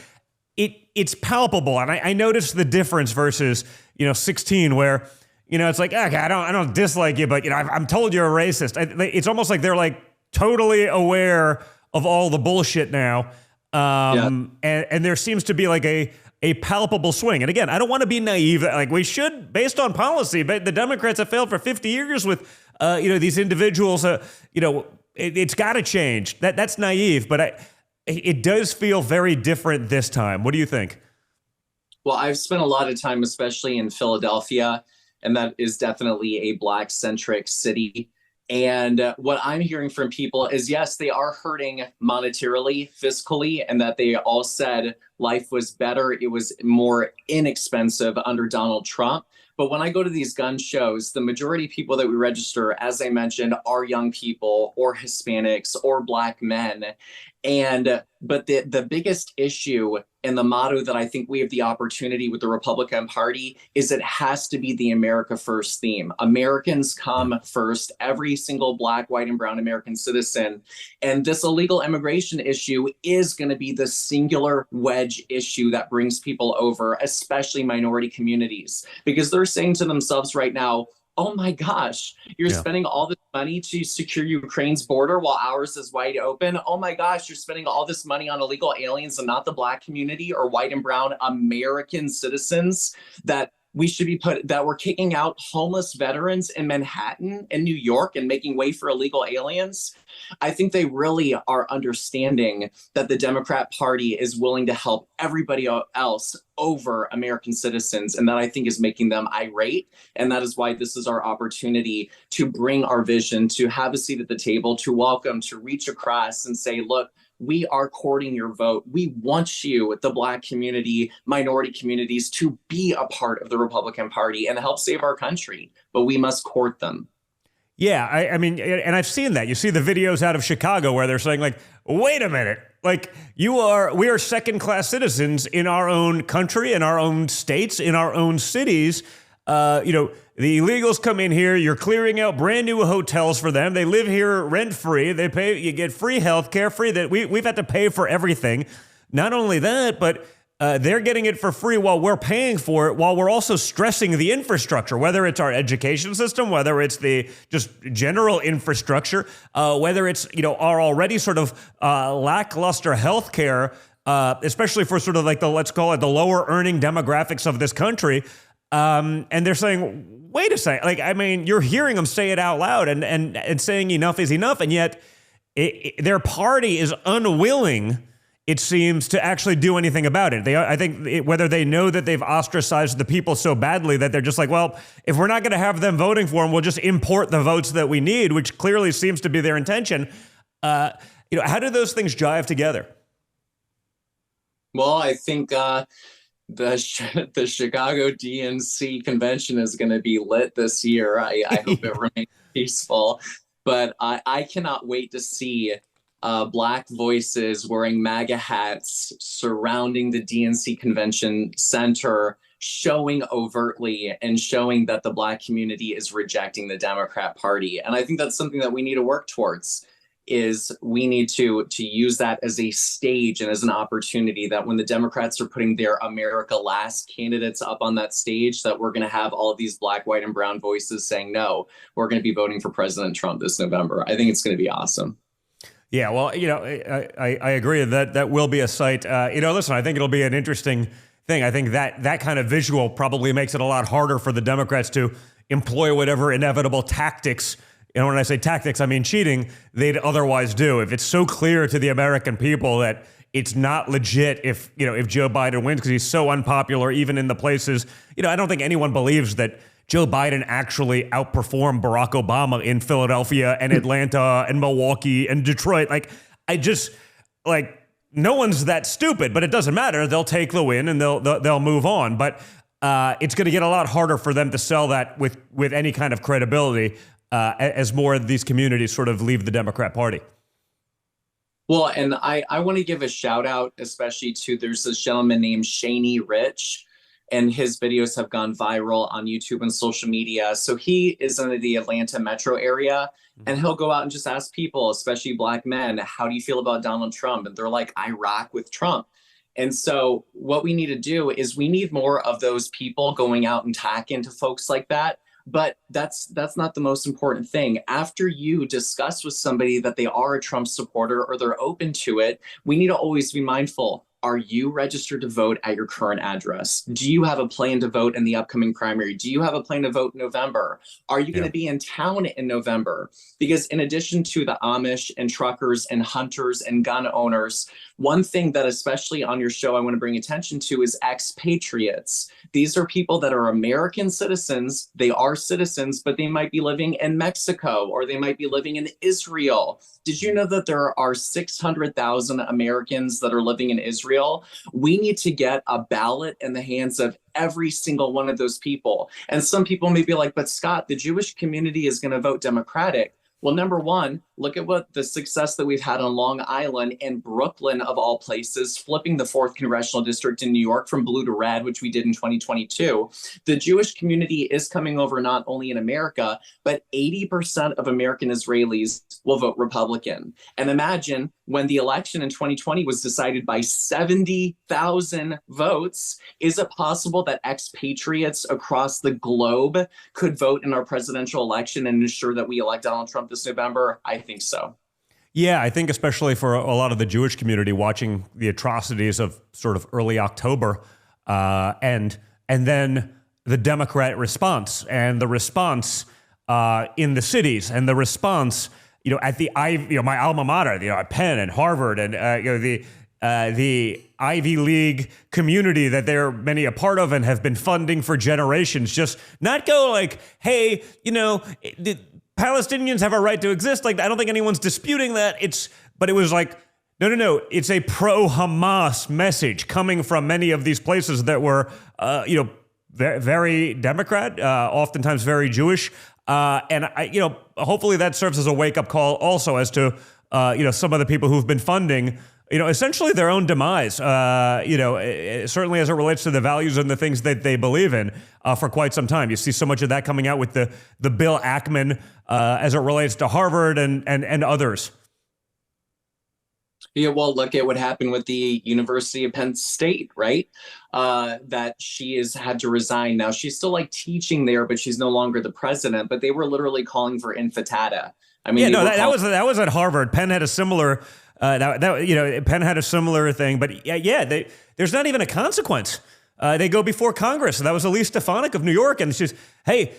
it's palpable. And I noticed the difference versus, 16, where, it's like, okay, I don't dislike you, but, I'm told you're a racist. It's almost like they're like totally aware of all the bullshit now. And there seems to be like a palpable swing. And again, I don't want to be naive. Like, we should, based on policy, but the Democrats have failed for 50 years with, these individuals, it's got to change. That's naive, but it does feel very different this time. What do you think? Well, I've spent a lot of time, especially in Philadelphia, and that is definitely a Black-centric city. And what I'm hearing from people is, yes, they are hurting monetarily, fiscally, and that they all said life was better. It was more inexpensive under Donald Trump. But when I go to these gun shows, the majority of people that we register, as I mentioned, are young people or Hispanics or Black men. But the biggest issue and the motto that I think we have the opportunity with the Republican Party is it has to be the America First theme. Americans come first, every single Black, white, and brown American citizen. And this illegal immigration issue is going to be the singular wedge issue that brings people over, especially minority communities, because they're saying to themselves right now, oh my gosh, you're spending all this money to secure Ukraine's border while ours is wide open. Oh my gosh, you're spending all this money on illegal aliens and not the Black community or white and brown American citizens that we should be that we're kicking out homeless veterans in Manhattan and New York and making way for illegal aliens. I think they really are understanding that the Democrat Party is willing to help everybody else over American citizens. And that I think is making them irate. And that is why this is our opportunity to bring our vision, to have a seat at the table, to welcome, to reach across and say, look, we are courting your vote. We want you, the Black community, minority communities, to be a part of the Republican Party and help save our country. But we must court them. Yeah, I mean, and I've seen that. You see the videos out of Chicago where they're saying, like, wait a minute, like, we are second-class citizens in our own country, in our own states, in our own cities. The illegals come in here, you're clearing out brand new hotels for them. They live here rent-free. They pay, you get free health care, we've had to pay for everything. Not only that, but they're getting it for free while we're paying for it, while we're also stressing the infrastructure, whether it's our education system, whether it's the just general infrastructure, whether it's, our already sort of lackluster healthcare, especially for sort of like let's call it the lower earning demographics of this country. And they're saying, wait a second, like, I mean, you're hearing them say it out loud and saying enough is enough. And yet their party is unwilling, it seems, to actually do anything about it. I think whether they know that they've ostracized the people so badly that they're just like, well, if we're not going to have them voting for them, we'll just import the votes that we need, which clearly seems to be their intention. How do those things jive together? Well, I think the Chicago DNC convention is going to be lit this year. I hope it remains peaceful. But I cannot wait to see Black voices wearing MAGA hats surrounding the DNC convention center, showing overtly and showing that the Black community is rejecting the Democrat Party. And I think that's something that we need to work towards. Is we need to use that as a stage and as an opportunity that when the Democrats are putting their America Last candidates up on that stage, that we're going to have all of these Black, white, and brown voices saying, no, we're going to be voting for President Trump this November. I think it's going to be awesome. Yeah, well, I agree that will be a sight. Listen, I think it'll be an interesting thing. I think that kind of visual probably makes it a lot harder for the Democrats to employ whatever inevitable tactics. And when I say tactics, I mean cheating, they'd otherwise do. If it's so clear to the American people that it's not legit if Joe Biden wins because he's so unpopular, even in the places, I don't think anyone believes that Joe Biden actually outperformed Barack Obama in Philadelphia and Atlanta and Milwaukee and Detroit. No one's that stupid, but it doesn't matter. They'll take the win and they'll move on. But it's going to get a lot harder for them to sell that with any kind of credibility. As more of these communities sort of leave the Democrat Party. Well, and I want to give a shout out, especially to, there's this gentleman named Shaney Rich, and his videos have gone viral on YouTube and social media. So he is in the Atlanta metro area, and he'll go out and just ask people, especially Black men, how do you feel about Donald Trump? And they're like, I rock with Trump. And so what we need to do is we need more of those people going out and talking to folks like that. But that's not the most important thing. After you discuss with somebody that they are a Trump supporter or they're open to it, we need to always be mindful. Are you registered to vote at your current address? Do you have a plan to vote in the upcoming primary? Do you have a plan to vote in November? Are you going to be in town in November? Because in addition to the Amish and truckers and hunters and gun owners, one thing that especially on your show I want to bring attention to is expatriates. These are people that are American citizens. They are citizens, but they might be living in Mexico or they might be living in Israel. Did you know that there are 600,000 Americans that are living in Israel? We need to get a ballot in the hands of every single one of those people. And some people may be like, but Scott, the Jewish community is going to vote Democratic. Well, number one, look at what the success that we've had on Long Island and Brooklyn, of all places, flipping the 4th congressional district in New York from blue to red, which we did in 2022. The Jewish community is coming over not only in America, but 80% of American Israelis will vote Republican. And imagine when the election in 2020 was decided by 70,000 votes, is it possible that expatriates across the globe could vote in our presidential election and ensure that we elect Donald Trump this November? I think so. Yeah, I think especially for a lot of the Jewish community watching the atrocities of sort of early October and then the Democrat response and the response in the cities and the response, at the my alma mater, at Penn and Harvard and the Ivy League community that they're many a part of and have been funding for generations, just not go like, hey, the Palestinians have a right to exist. Like, I don't think anyone's disputing that. But it was like, no. It's a pro-Hamas message coming from many of these places that were, very Democrat, oftentimes very Jewish. And hopefully that serves as a wake-up call also as to, some of the people who've been funding, essentially their own demise, certainly as it relates to the values and the things that they believe in for quite some time. You see so much of that coming out with the Bill Ackman as it relates to Harvard and others. Yeah, well, look at what happened with the University of Penn State, right? That she has had to resign. Now, she's still teaching there, but she's no longer the president. But they were literally calling for intifada. I mean, that was at Harvard. Penn had a similar Penn had a similar thing, but there's not even a consequence. They go before Congress. That was Elise Stefanik of New York, and she's, hey,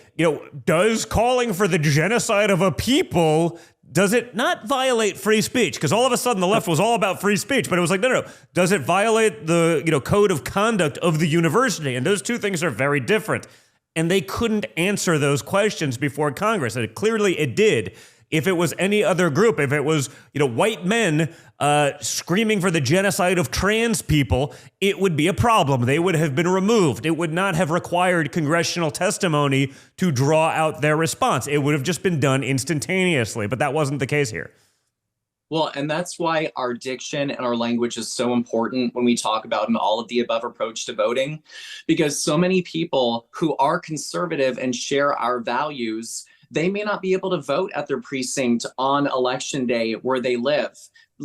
does calling for the genocide of a people, does it not violate free speech? Because all of a sudden the left was all about free speech, but it was like, no. Does it violate the code of conduct of the university? And those two things are very different. And they couldn't answer those questions before Congress, and clearly it did. If it was any other group, if it was, white men screaming for the genocide of trans people, it would be a problem. They would have been removed. It would not have required congressional testimony to draw out their response. It would have just been done instantaneously, but that wasn't the case here. Well, and that's why our diction and our language is so important when we talk about an all of the above approach to voting, because so many people who are conservative and share our values, they may not be able to vote at their precinct on election day where they live.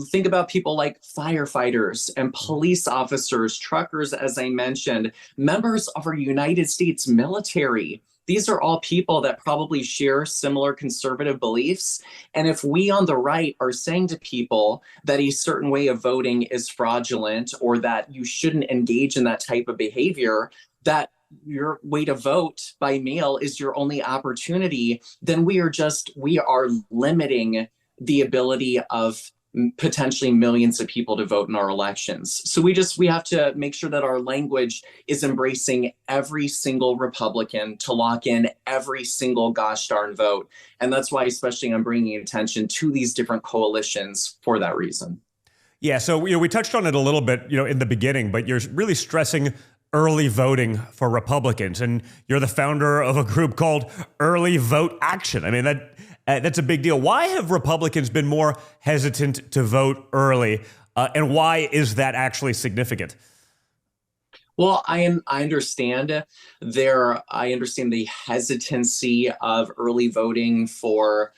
Think about people like firefighters and police officers, truckers, as I mentioned, members of our United States military. These are all people that probably share similar conservative beliefs. And if we on the right are saying to people that a certain way of voting is fraudulent or that you shouldn't engage in that type of behavior, that your way to vote by mail is your only opportunity, then we are limiting the ability of potentially millions of people to vote in our elections. So we have to make sure that our language is embracing every single Republican to lock in every single gosh darn vote. And that's why, especially, I'm bringing attention to these different coalitions for that reason. Yeah. So, we touched on it a little bit, in the beginning, but you're really stressing early voting for Republicans, and you're the founder of a group called Early Vote Action. I mean, that's a big deal. Why have Republicans been more hesitant to vote early, and why is that actually significant? Well, I understand the hesitancy of early voting for,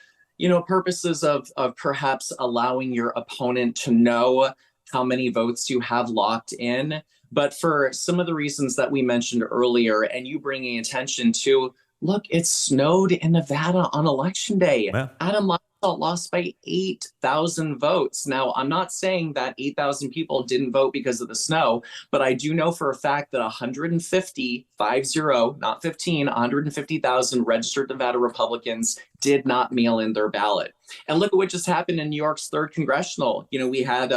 purposes of perhaps allowing your opponent to know how many votes you have locked in. But for some of the reasons that we mentioned earlier, and you bringing attention to, look, it snowed in Nevada on election day. Yeah. Adam lost by 8,000 votes. Now, I'm not saying that 8,000 people didn't vote because of the snow, but I do know for a fact that 150, not 15, 150,000 registered Nevada Republicans did not mail in their ballot. And look at what just happened in New York's 3rd Congressional. You know, we had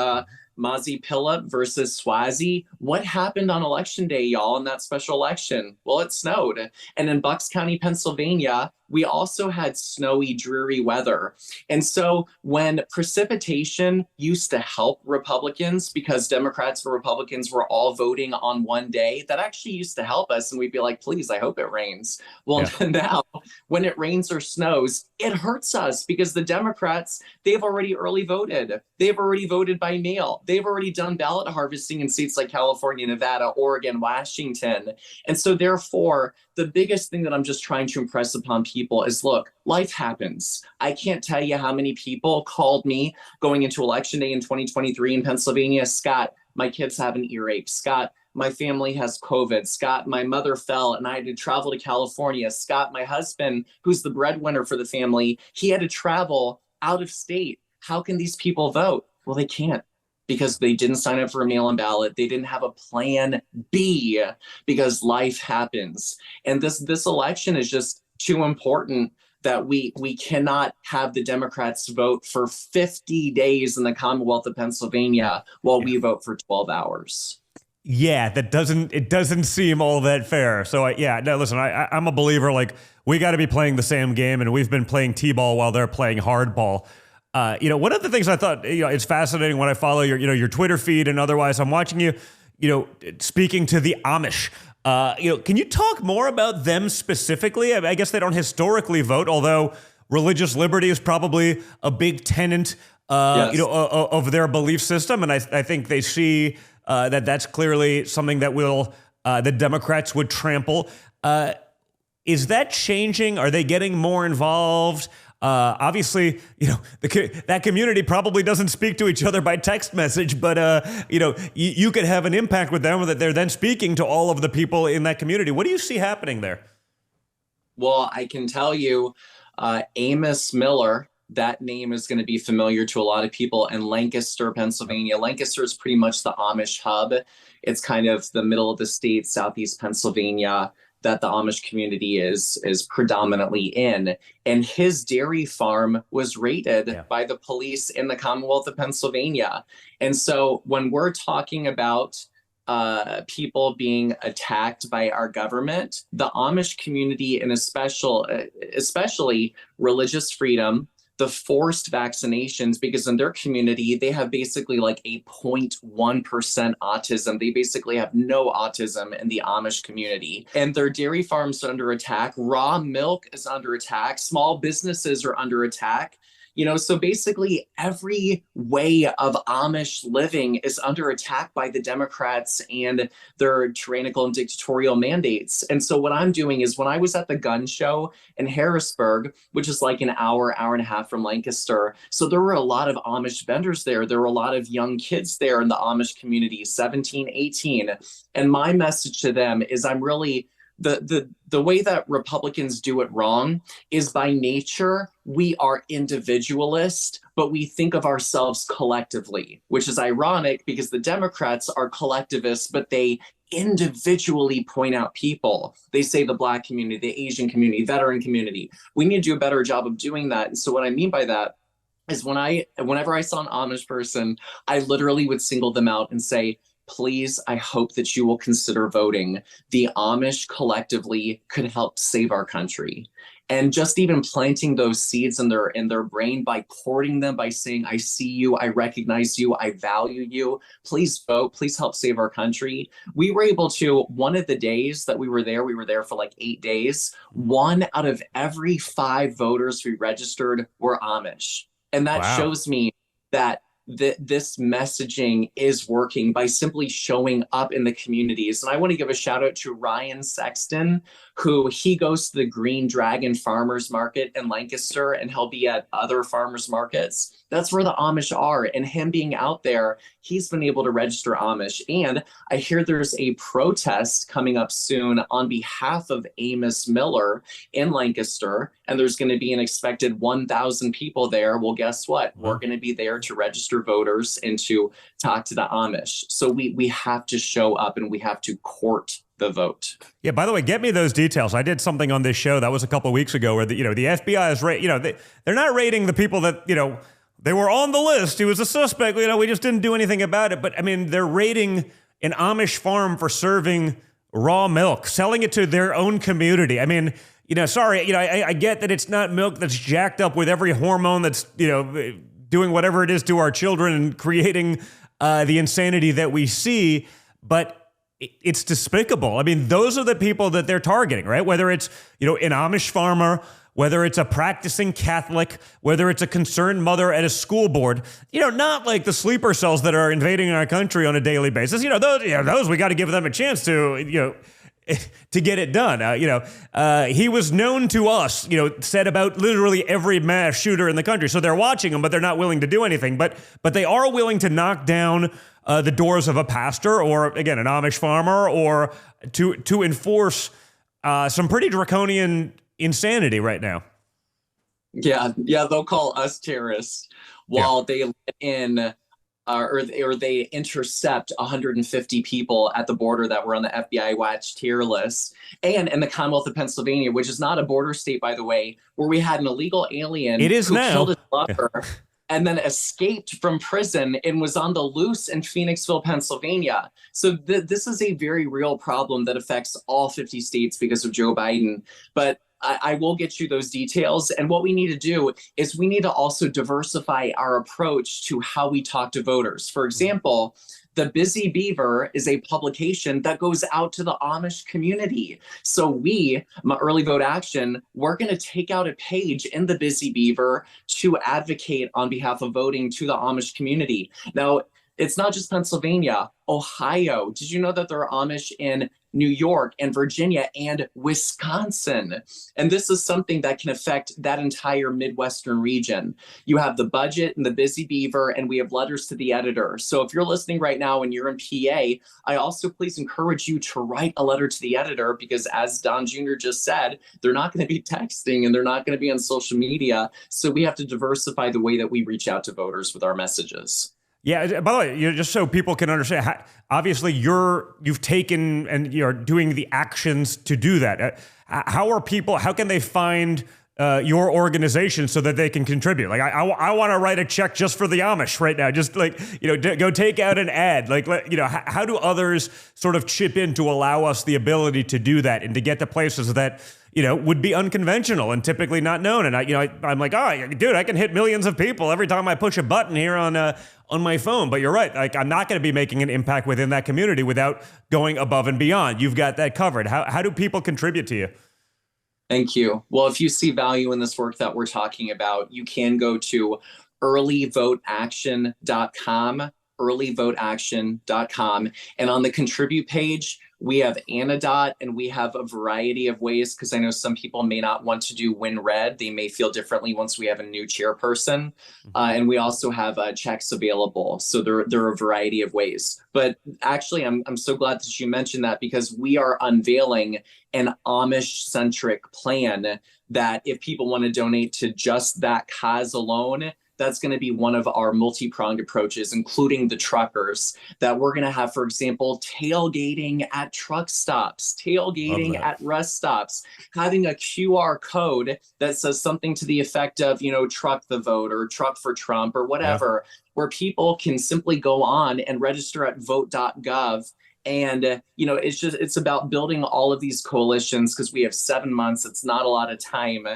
Mazi Pilip versus Swazi. What happened on election day, y'all, in that special election? Well, it snowed. And in Bucks County, Pennsylvania, we also had snowy, dreary weather. And so when precipitation used to help Republicans because Democrats and Republicans were all voting on one day, that actually used to help us. And we'd be like, please, I hope it rains. Well, now when it rains or snows, it hurts us because the Democrats, they've already early voted. They've already voted by mail. They've already done ballot harvesting in states like California, Nevada, Oregon, Washington. And so therefore, the biggest thing that I'm just trying to impress upon people is, look, life happens. I can't tell you how many people called me going into election day in 2023 in Pennsylvania. Scott, my kids have an earache. Scott, my family has COVID. Scott, my mother fell and I had to travel to California. Scott, my husband, who's the breadwinner for the family, he had to travel out of state. How can these people vote? Well, they can't, because they didn't sign up for a mail-in ballot. They didn't have a plan B because life happens. And this election is just too important that we cannot have the Democrats vote for 50 days in the Commonwealth of Pennsylvania while we vote for 12 hours. Yeah, it doesn't seem all that fair. So listen, I'm a believer, like, we got to be playing the same game, and we've been playing T-ball while they're playing hardball. One of the things I thought, it's fascinating when I follow your Twitter feed and otherwise, I'm watching you, speaking to the Amish. Can you talk more about them specifically? I guess they don't historically vote, although religious liberty is probably a big tenet, of their belief system. And I think they see that's clearly something that the Democrats would trample. Is that changing? Are they getting more involved? Obviously, that community probably doesn't speak to each other by text message, but, you could have an impact with them that they're then speaking to all of the people in that community. What do you see happening there? Well, I can tell you, Amos Miller, that name is going to be familiar to a lot of people in Lancaster, Pennsylvania. Lancaster is pretty much the Amish hub. It's kind of the middle of the state, southeast Pennsylvania, that the Amish community is predominantly in. And his dairy farm was raided by the police in the Commonwealth of Pennsylvania. And so when we're talking about people being attacked by our government, the Amish community, and especially religious freedom, the forced vaccinations, because in their community, they have basically like a 0.1% autism. They basically have no autism in the Amish community. And their dairy farms are under attack. Raw milk is under attack. Small businesses are under attack. So basically every way of Amish living is under attack by the Democrats and their tyrannical and dictatorial mandates. And so what I'm doing is, when I was at the gun show in Harrisburg, which is like an hour and a half from Lancaster, so there were a lot of Amish vendors there. There were a lot of young kids there in the Amish community, 17, 18. And my message to them is, I'm really, the way that Republicans do it wrong is, by nature, we are individualist, but we think of ourselves collectively, which is ironic because the Democrats are collectivists, but they individually point out people. They say the Black community, the Asian community, veteran community. We need to do a better job of doing that. And so what I mean by that is, whenever I saw an Amish person, I literally would single them out and say, please, I hope that you will consider voting. The Amish collectively could help save our country. And just even planting those seeds in their brain by courting them, by saying, I see you, I recognize you, I value you, please vote, please help save our country. We were able to, one of the days that we were there for like 8 days, 1 out of every 5 voters we registered were Amish. And that shows me that this messaging is working by simply showing up in the communities. And I want to give a shout out to Ryan Sexton, he goes to the Green Dragon Farmers Market in Lancaster, and he'll be at other farmers markets. That's where the Amish are. And him being out there, he's been able to register Amish. And I hear there's a protest coming up soon on behalf of Amos Miller in Lancaster, and there's going to be an expected 1,000 people there. Well, guess what? We're going to be there to register voters and to talk to the Amish. So we have to show up and we have to court the vote. Yeah, by the way, get me those details. I did something on this show that was a couple of weeks ago where the FBI is they're not rating the people that, they were on the list. He was a suspect. We just didn't do anything about it. But I mean, they're rating an Amish farm for serving raw milk, selling it to their own community. I mean, sorry, I get that it's not milk that's jacked up with every hormone that's, doing whatever it is to our children and creating the insanity that we see. But it's despicable. I mean, those are the people that they're targeting, right? Whether it's, an Amish farmer, whether it's a practicing Catholic, whether it's a concerned mother at a school board, not like the sleeper cells that are invading our country on a daily basis. Those we got to give them a chance to, to get it done. He was known to us, said about literally every mass shooter in the country. So they're watching him, but they're not willing to do anything. But they are willing to knock down the doors of a pastor or, again, an Amish farmer, or to enforce some pretty draconian insanity right now. Yeah, they'll call us terrorists while they let in or they intercept 150 people at the border that were on the FBI watch tier list. And in the Commonwealth of Pennsylvania, which is not a border state, by the way, where we had an illegal alien who killed his lover and then escaped from prison and was on the loose in Phoenixville, Pennsylvania. So this is a very real problem that affects all 50 states because of Joe Biden. But I will get you those details. And what we need to do is we need to also diversify our approach to how we talk to voters. For example, the Busy Beaver is a publication that goes out to the Amish community. So my Early Vote Action, we're going to take out a page in the Busy Beaver to advocate on behalf of voting to the Amish community. Now, it's not just Pennsylvania, Ohio. Did you know that there are Amish in New York and Virginia and Wisconsin? And this is something that can affect that entire Midwestern region. You have the budget and the Busy Beaver, and we have letters to the editor. So if you're listening right now and you're in PA, I also please encourage you to write a letter to the editor, because as Don Jr. just said, they're not going to be texting and they're not going to be on social media. So we have to diversify the way that we reach out to voters with our messages. Yeah, by the way, just so people can understand, obviously you've taken and you're doing the actions to do that. How can they find your organization so that they can contribute? Like, I want to write a check just for the Amish right now. Just go take out an ad. How do others sort of chip in to allow us the ability to do that and to get to places that would be unconventional and typically not known? And I'm like, dude, I can hit millions of people every time I push a button here on my phone. But you're right. Like, I'm not going to be making an impact within that community without going above and beyond. You've got that covered. How do people contribute to you? Thank you. Well, if you see value in this work that we're talking about, you can go to earlyvoteaction.com, earlyvoteaction.com. And on the contribute page, we have Anodot, and we have a variety of ways, because I know some people may not want to do win red. They may feel differently once we have a new chairperson. And we also have checks available. So there are a variety of ways. But actually, I'm so glad that you mentioned that, because we are unveiling an Amish-centric plan that if people want to donate to just that cause alone, that's going to be one of our multi-pronged approaches, including the truckers, that we're going to have, for example, tailgating at truck stops, tailgating at rest stops, having a QR code that says something to the effect of, truck the vote or truck for Trump or whatever, where people can simply go on and register at vote.gov. And, it's about building all of these coalitions, because we have 7 months. It's not a lot of time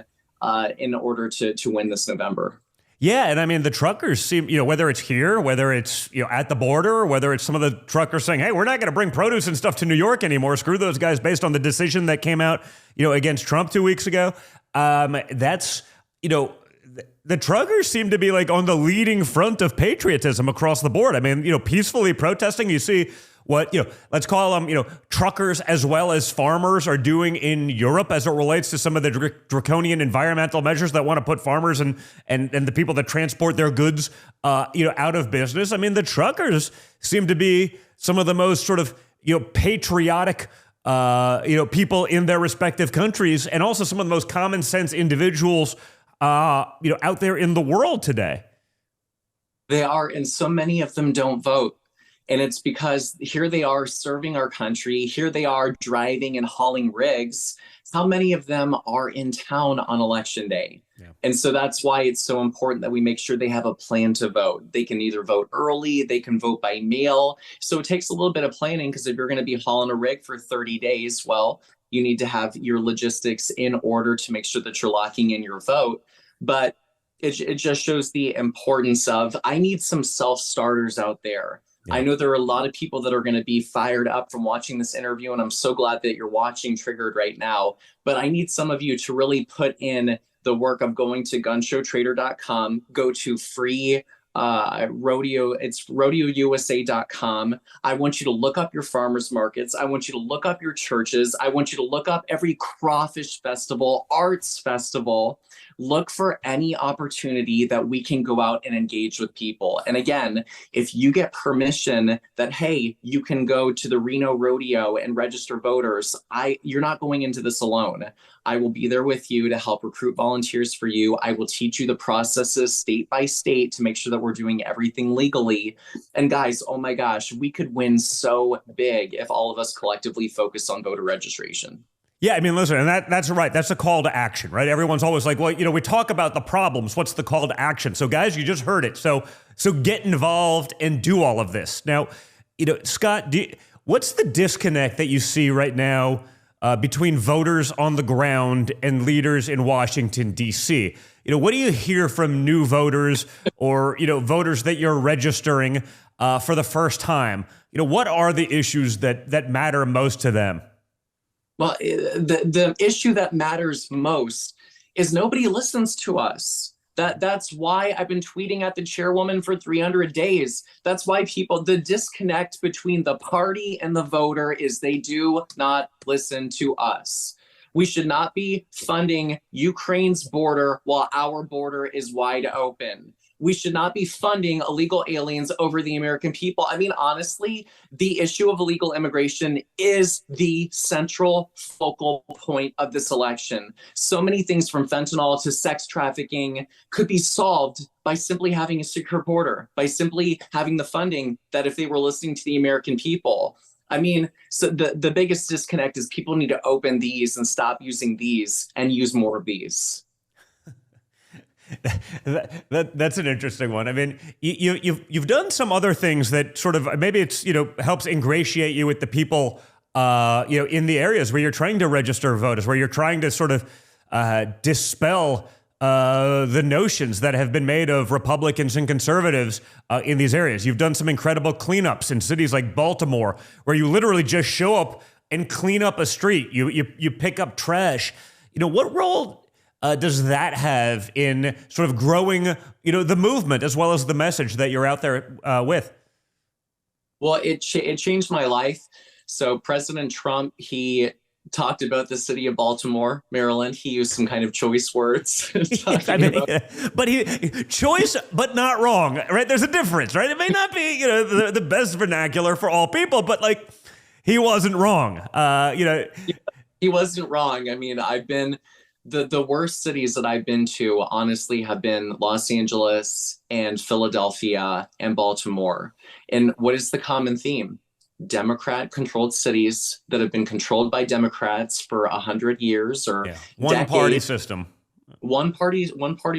in order to win this November. Yeah, and I mean, the truckers seem, whether it's here, whether it's, at the border, whether it's some of the truckers saying, hey, we're not going to bring produce and stuff to New York anymore. Screw those guys, based on the decision that came out, against Trump 2 weeks ago. The truckers seem to be like on the leading front of patriotism across the board. I mean, peacefully protesting. You see what, let's call them, truckers as well as farmers are doing in Europe as it relates to some of the draconian environmental measures that want to put farmers and the people that transport their goods, out of business. I mean, the truckers seem to be some of the most sort of, patriotic, people in their respective countries, and also some of the most common sense individuals, out there in the world today. They are, and so many of them don't vote. And it's because here they are serving our country. Here they are driving and hauling rigs. How many of them are in town on election day? Yeah. And so that's why it's so important that we make sure they have a plan to vote. They can either vote early, they can vote by mail. So it takes a little bit of planning, because if you're going to be hauling a rig for 30 days, well, you need to have your logistics in order to make sure that you're locking in your vote. But it just shows the importance of, I need some self-starters out there. Yeah. I know there are a lot of people that are going to be fired up from watching this interview, and I'm so glad that you're watching Triggered right now. But I need some of you to really put in the work of going to gunshowtrader.com, go to free rodeo, it's rodeousa.com. I want you to look up your farmers markets. I want you to look up your churches. I want you to look up every crawfish festival, arts festival. Look for any opportunity that we can go out and engage with people. And again, if you get permission that, hey, you can go to the Reno Rodeo and register voters, you're not going into this alone. I will be there with you to help recruit volunteers for you. I will teach you the processes state by state to make sure that we're doing everything legally. And guys, oh my gosh, we could win so big if all of us collectively focus on voter registration. Yeah, I mean, listen, and that's right. That's a call to action, right? Everyone's always like, well, we talk about the problems. What's the call to action? So guys, you just heard it. So get involved and do all of this. Now, Scott, what's the disconnect that you see right now between voters on the ground and leaders in Washington, D.C.? What do you hear from new voters or, voters that you're registering for the first time? What are the issues that matter most to them? Well, the issue that matters most is nobody listens to us. That's why I've been tweeting at the chairwoman for 300 days. That's why the disconnect between the party and the voter is they do not listen to us. We should not be funding Ukraine's border while our border is wide open. We should not be funding illegal aliens over the American people. I mean, honestly, the issue of illegal immigration is the central focal point of this election. So many things from fentanyl to sex trafficking could be solved by simply having a secure border, by simply having the funding that if they were listening to the American people. I mean, so the biggest disconnect is people need to open these and stop using these and use more of these. That's an interesting one. I mean, you've done some other things that sort of maybe it's helps ingratiate you with the people in the areas where you're trying to register voters, where you're trying to sort of dispel the notions that have been made of Republicans and conservatives in these areas. You've done some incredible cleanups in cities like Baltimore, where you literally just show up and clean up a street. You pick up trash. What role does that have in sort of growing, the movement as well as the message that you're out there with? Well, it changed my life. So President Trump, he talked about the city of Baltimore, Maryland. He used some kind of choice words. But choice, but not wrong, right? There's a difference, right? It may not be, the best vernacular for all people, but he wasn't wrong. He wasn't wrong. I mean, the worst cities that I've been to, honestly, have been Los Angeles and Philadelphia and Baltimore. And what is the common theme? Democrat-controlled cities that have been controlled by Democrats for 100 years or one-party system. One party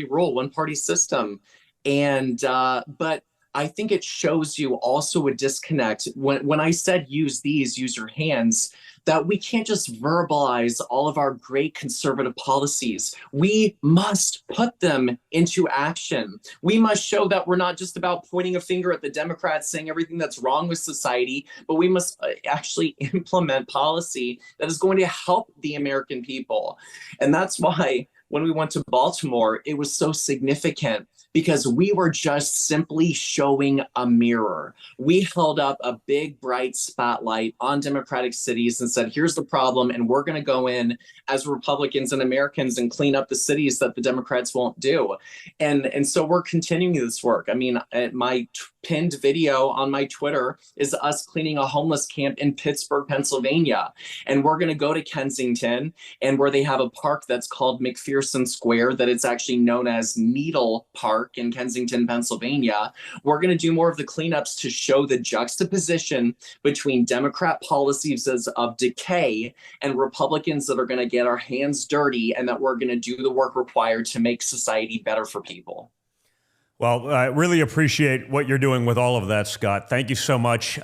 rule, one-party system. And but I think it shows you also a disconnect. When I said use your hands, that we can't just verbalize all of our great conservative policies. We must put them into action. We must show that we're not just about pointing a finger at the Democrats saying everything that's wrong with society, but we must actually implement policy that is going to help the American people. And that's why when we went to Baltimore, it was so significant because we were just simply showing a mirror. We held up a big, bright spotlight on Democratic cities and said, here's the problem, and we're going to go in as Republicans and Americans and clean up the cities that the Democrats won't do. And so we're continuing this work. I mean, my pinned video on my Twitter is us cleaning a homeless camp in Pittsburgh, Pennsylvania. And we're going to go to Kensington, and where they have a park that's called McPherson Square, that it's actually known as Needle Park in Kensington, Pennsylvania. We're going to do more of the cleanups to show the juxtaposition between Democrat policies of decay and Republicans that are going to get our hands dirty, and that we're going to do the work required to make society better for people. Well, I really appreciate what you're doing with all of that, Scott. Thank you so much.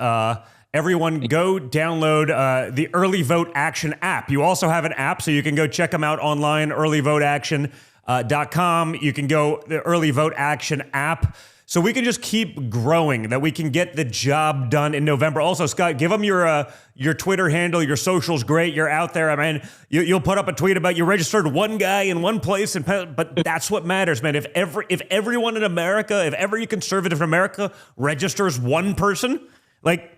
Everyone, go download the Early Vote Action app. You also have an app, so you can go check them out online, earlyvoteaction.com. You can go the Early Vote Action app. So we can just keep growing, that we can get the job done in November. Also, Scott, give them your Twitter handle. Your social's great. You're out there. I mean, you'll put up a tweet about you registered one guy in one place, but that's what matters, man. If everyone in America, if every conservative in America registers one person, like,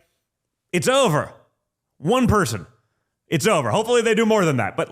it's over. One person. It's over. Hopefully they do more than that. But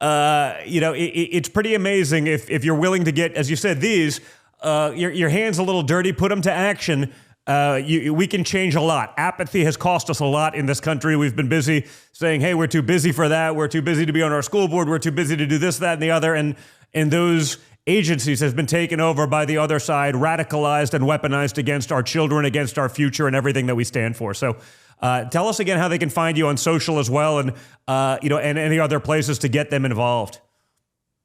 it's pretty amazing if you're willing to get, as you said, these. Your hands a little dirty, put them to action. We can change a lot. Apathy has cost us a lot in this country. We've been busy saying, hey, we're too busy for that. We're too busy to be on our school board. We're too busy to do this, that, and the other. And those agencies has been taken over by the other side, radicalized and weaponized against our children, against our future, and everything that we stand for. So tell us again how they can find you on social as well, and and any other places to get them involved.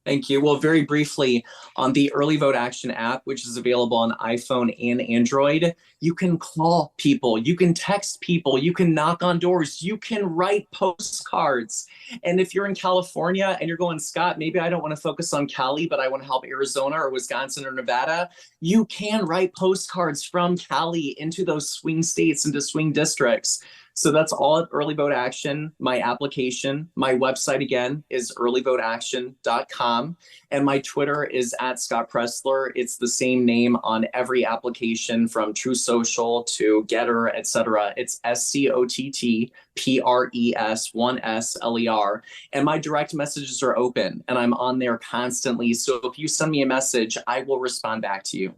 Thank you. Well, very briefly, on the Early Vote Action app, which is available on iPhone and Android, you can call people, you can text people, you can knock on doors, you can write postcards. And if you're in California and you're going, Scott, maybe I don't want to focus on Cali, but I want to help Arizona or Wisconsin or Nevada, you can write postcards from Cali into those swing states, into swing districts. So that's all at Early Vote Action. My application, my website again is earlyvoteaction.com. And my Twitter is at Scott Presler. It's the same name on every application from True Social to Getter, etc. It's SCOTTPRES1SLER. And my direct messages are open, and I'm on there constantly. So if you send me a message, I will respond back to you.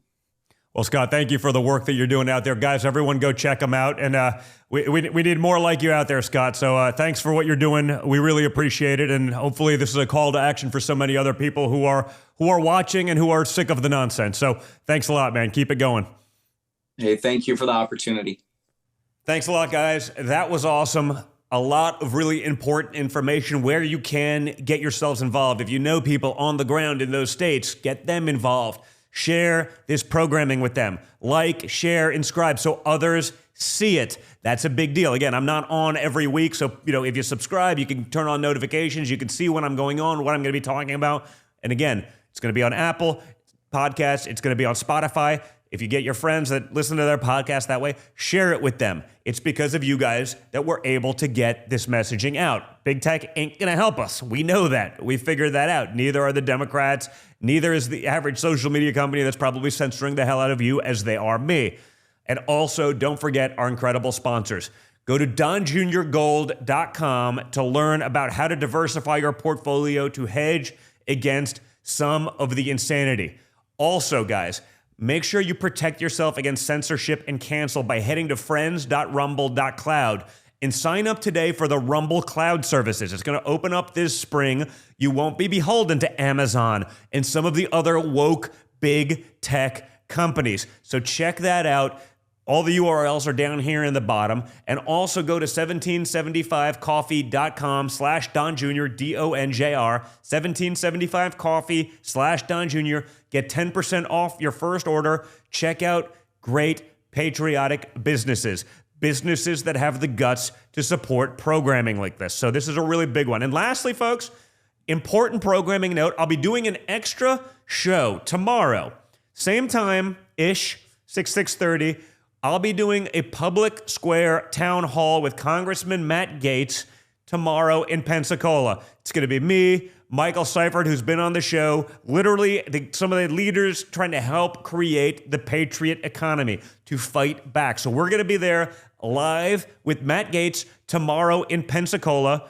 Well, Scott, thank you for the work that you're doing out there. Guys, everyone go check them out. And we need more like you out there, Scott. So thanks for what you're doing. We really appreciate it. And hopefully this is a call to action for so many other people who are watching and who are sick of the nonsense. So thanks a lot, man. Keep it going. Hey, thank you for the opportunity. Thanks a lot, guys. That was awesome. A lot of really important information where you can get yourselves involved. If you know people on the ground in those states, get them involved. Share this programming with them. Like, share, and subscribe so others see it. That's a big deal. Again, I'm not on every week, so if you subscribe, you can turn on notifications. You can see when I'm going on, what I'm going to be talking about. And again, it's going to be on Apple Podcasts. It's going to be on Spotify. If you get your friends that listen to their podcast that way, share it with them. It's because of you guys that we're able to get this messaging out. Big tech ain't going to help us. We know that. We figured that out. Neither are the Democrats. Neither is the average social media company that's probably censoring the hell out of you as they are me. And also, don't forget our incredible sponsors. Go to donjuniorgold.com to learn about how to diversify your portfolio to hedge against some of the insanity. Also, guys, make sure you protect yourself against censorship and cancel by heading to friends.rumble.cloud and sign up today for the Rumble Cloud services. It's going to open up this spring. You won't be beholden to Amazon and some of the other woke big tech companies. So check that out. All the URLs are down here in the bottom. And also go to 1775coffee.com/Don Jr., DONJR, 1775coffee/Don Jr. Get 10% off your first order. Check out great patriotic businesses that have the guts to support programming like this. So this is a really big one. And lastly, folks, important programming note, I'll be doing an extra show tomorrow. Same time-ish, 6:30. I'll be doing a public square town hall with Congressman Matt Gaetz tomorrow in Pensacola. It's going to be me, Michael Seifert, who's been on the show, literally some of the leaders trying to help create the patriot economy to fight back. So we're going to be there live with Matt Gaetz tomorrow in Pensacola,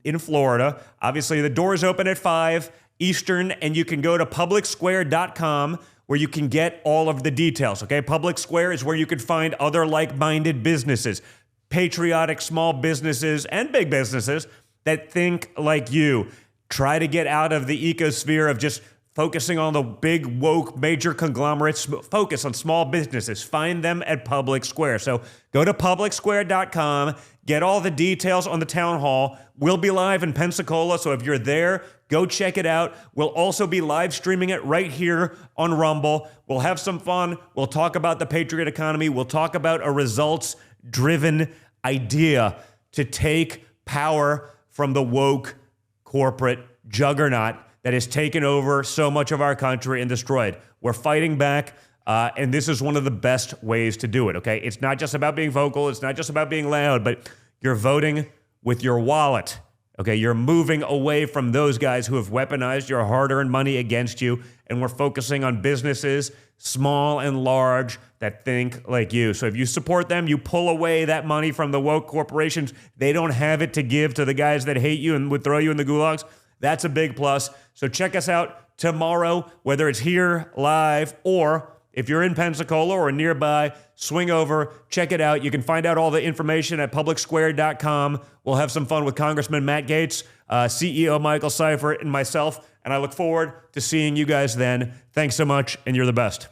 in Florida. Obviously, the doors open at 5 Eastern, and you can go to publicsquare.com where you can get all of the details, okay? Public Square is where you can find other like-minded businesses, patriotic small businesses and big businesses that think like you. Try to get out of the ecosphere of just focusing on the big, woke, major conglomerates. Focus on small businesses. Find them at Public Square. So go to publicsquare.com, get all the details on the town hall. We'll be live in Pensacola, so if you're there, go check it out. We'll also be live streaming it right here on Rumble. We'll have some fun. We'll talk about the patriot economy. We'll talk about a results-driven idea to take power from the woke corporate juggernaut that has taken over so much of our country and destroyed. We're fighting back, and this is one of the best ways to do it, okay? It's not just about being vocal. It's not just about being loud, but you're voting with your wallet, okay? You're moving away from those guys who have weaponized your hard-earned money against you, and we're focusing on businesses, small and large, that think like you. So if you support them, you pull away that money from the woke corporations. They don't have it to give to the guys that hate you and would throw you in the gulags. That's a big plus. So check us out tomorrow, whether it's here live or if you're in Pensacola or nearby, swing over, check it out. You can find out all the information at publicsquare.com. We'll have some fun with Congressman Matt Gaetz, CEO Michael Seifert, and myself, and I look forward to seeing you guys then. Thanks so much, and you're the best.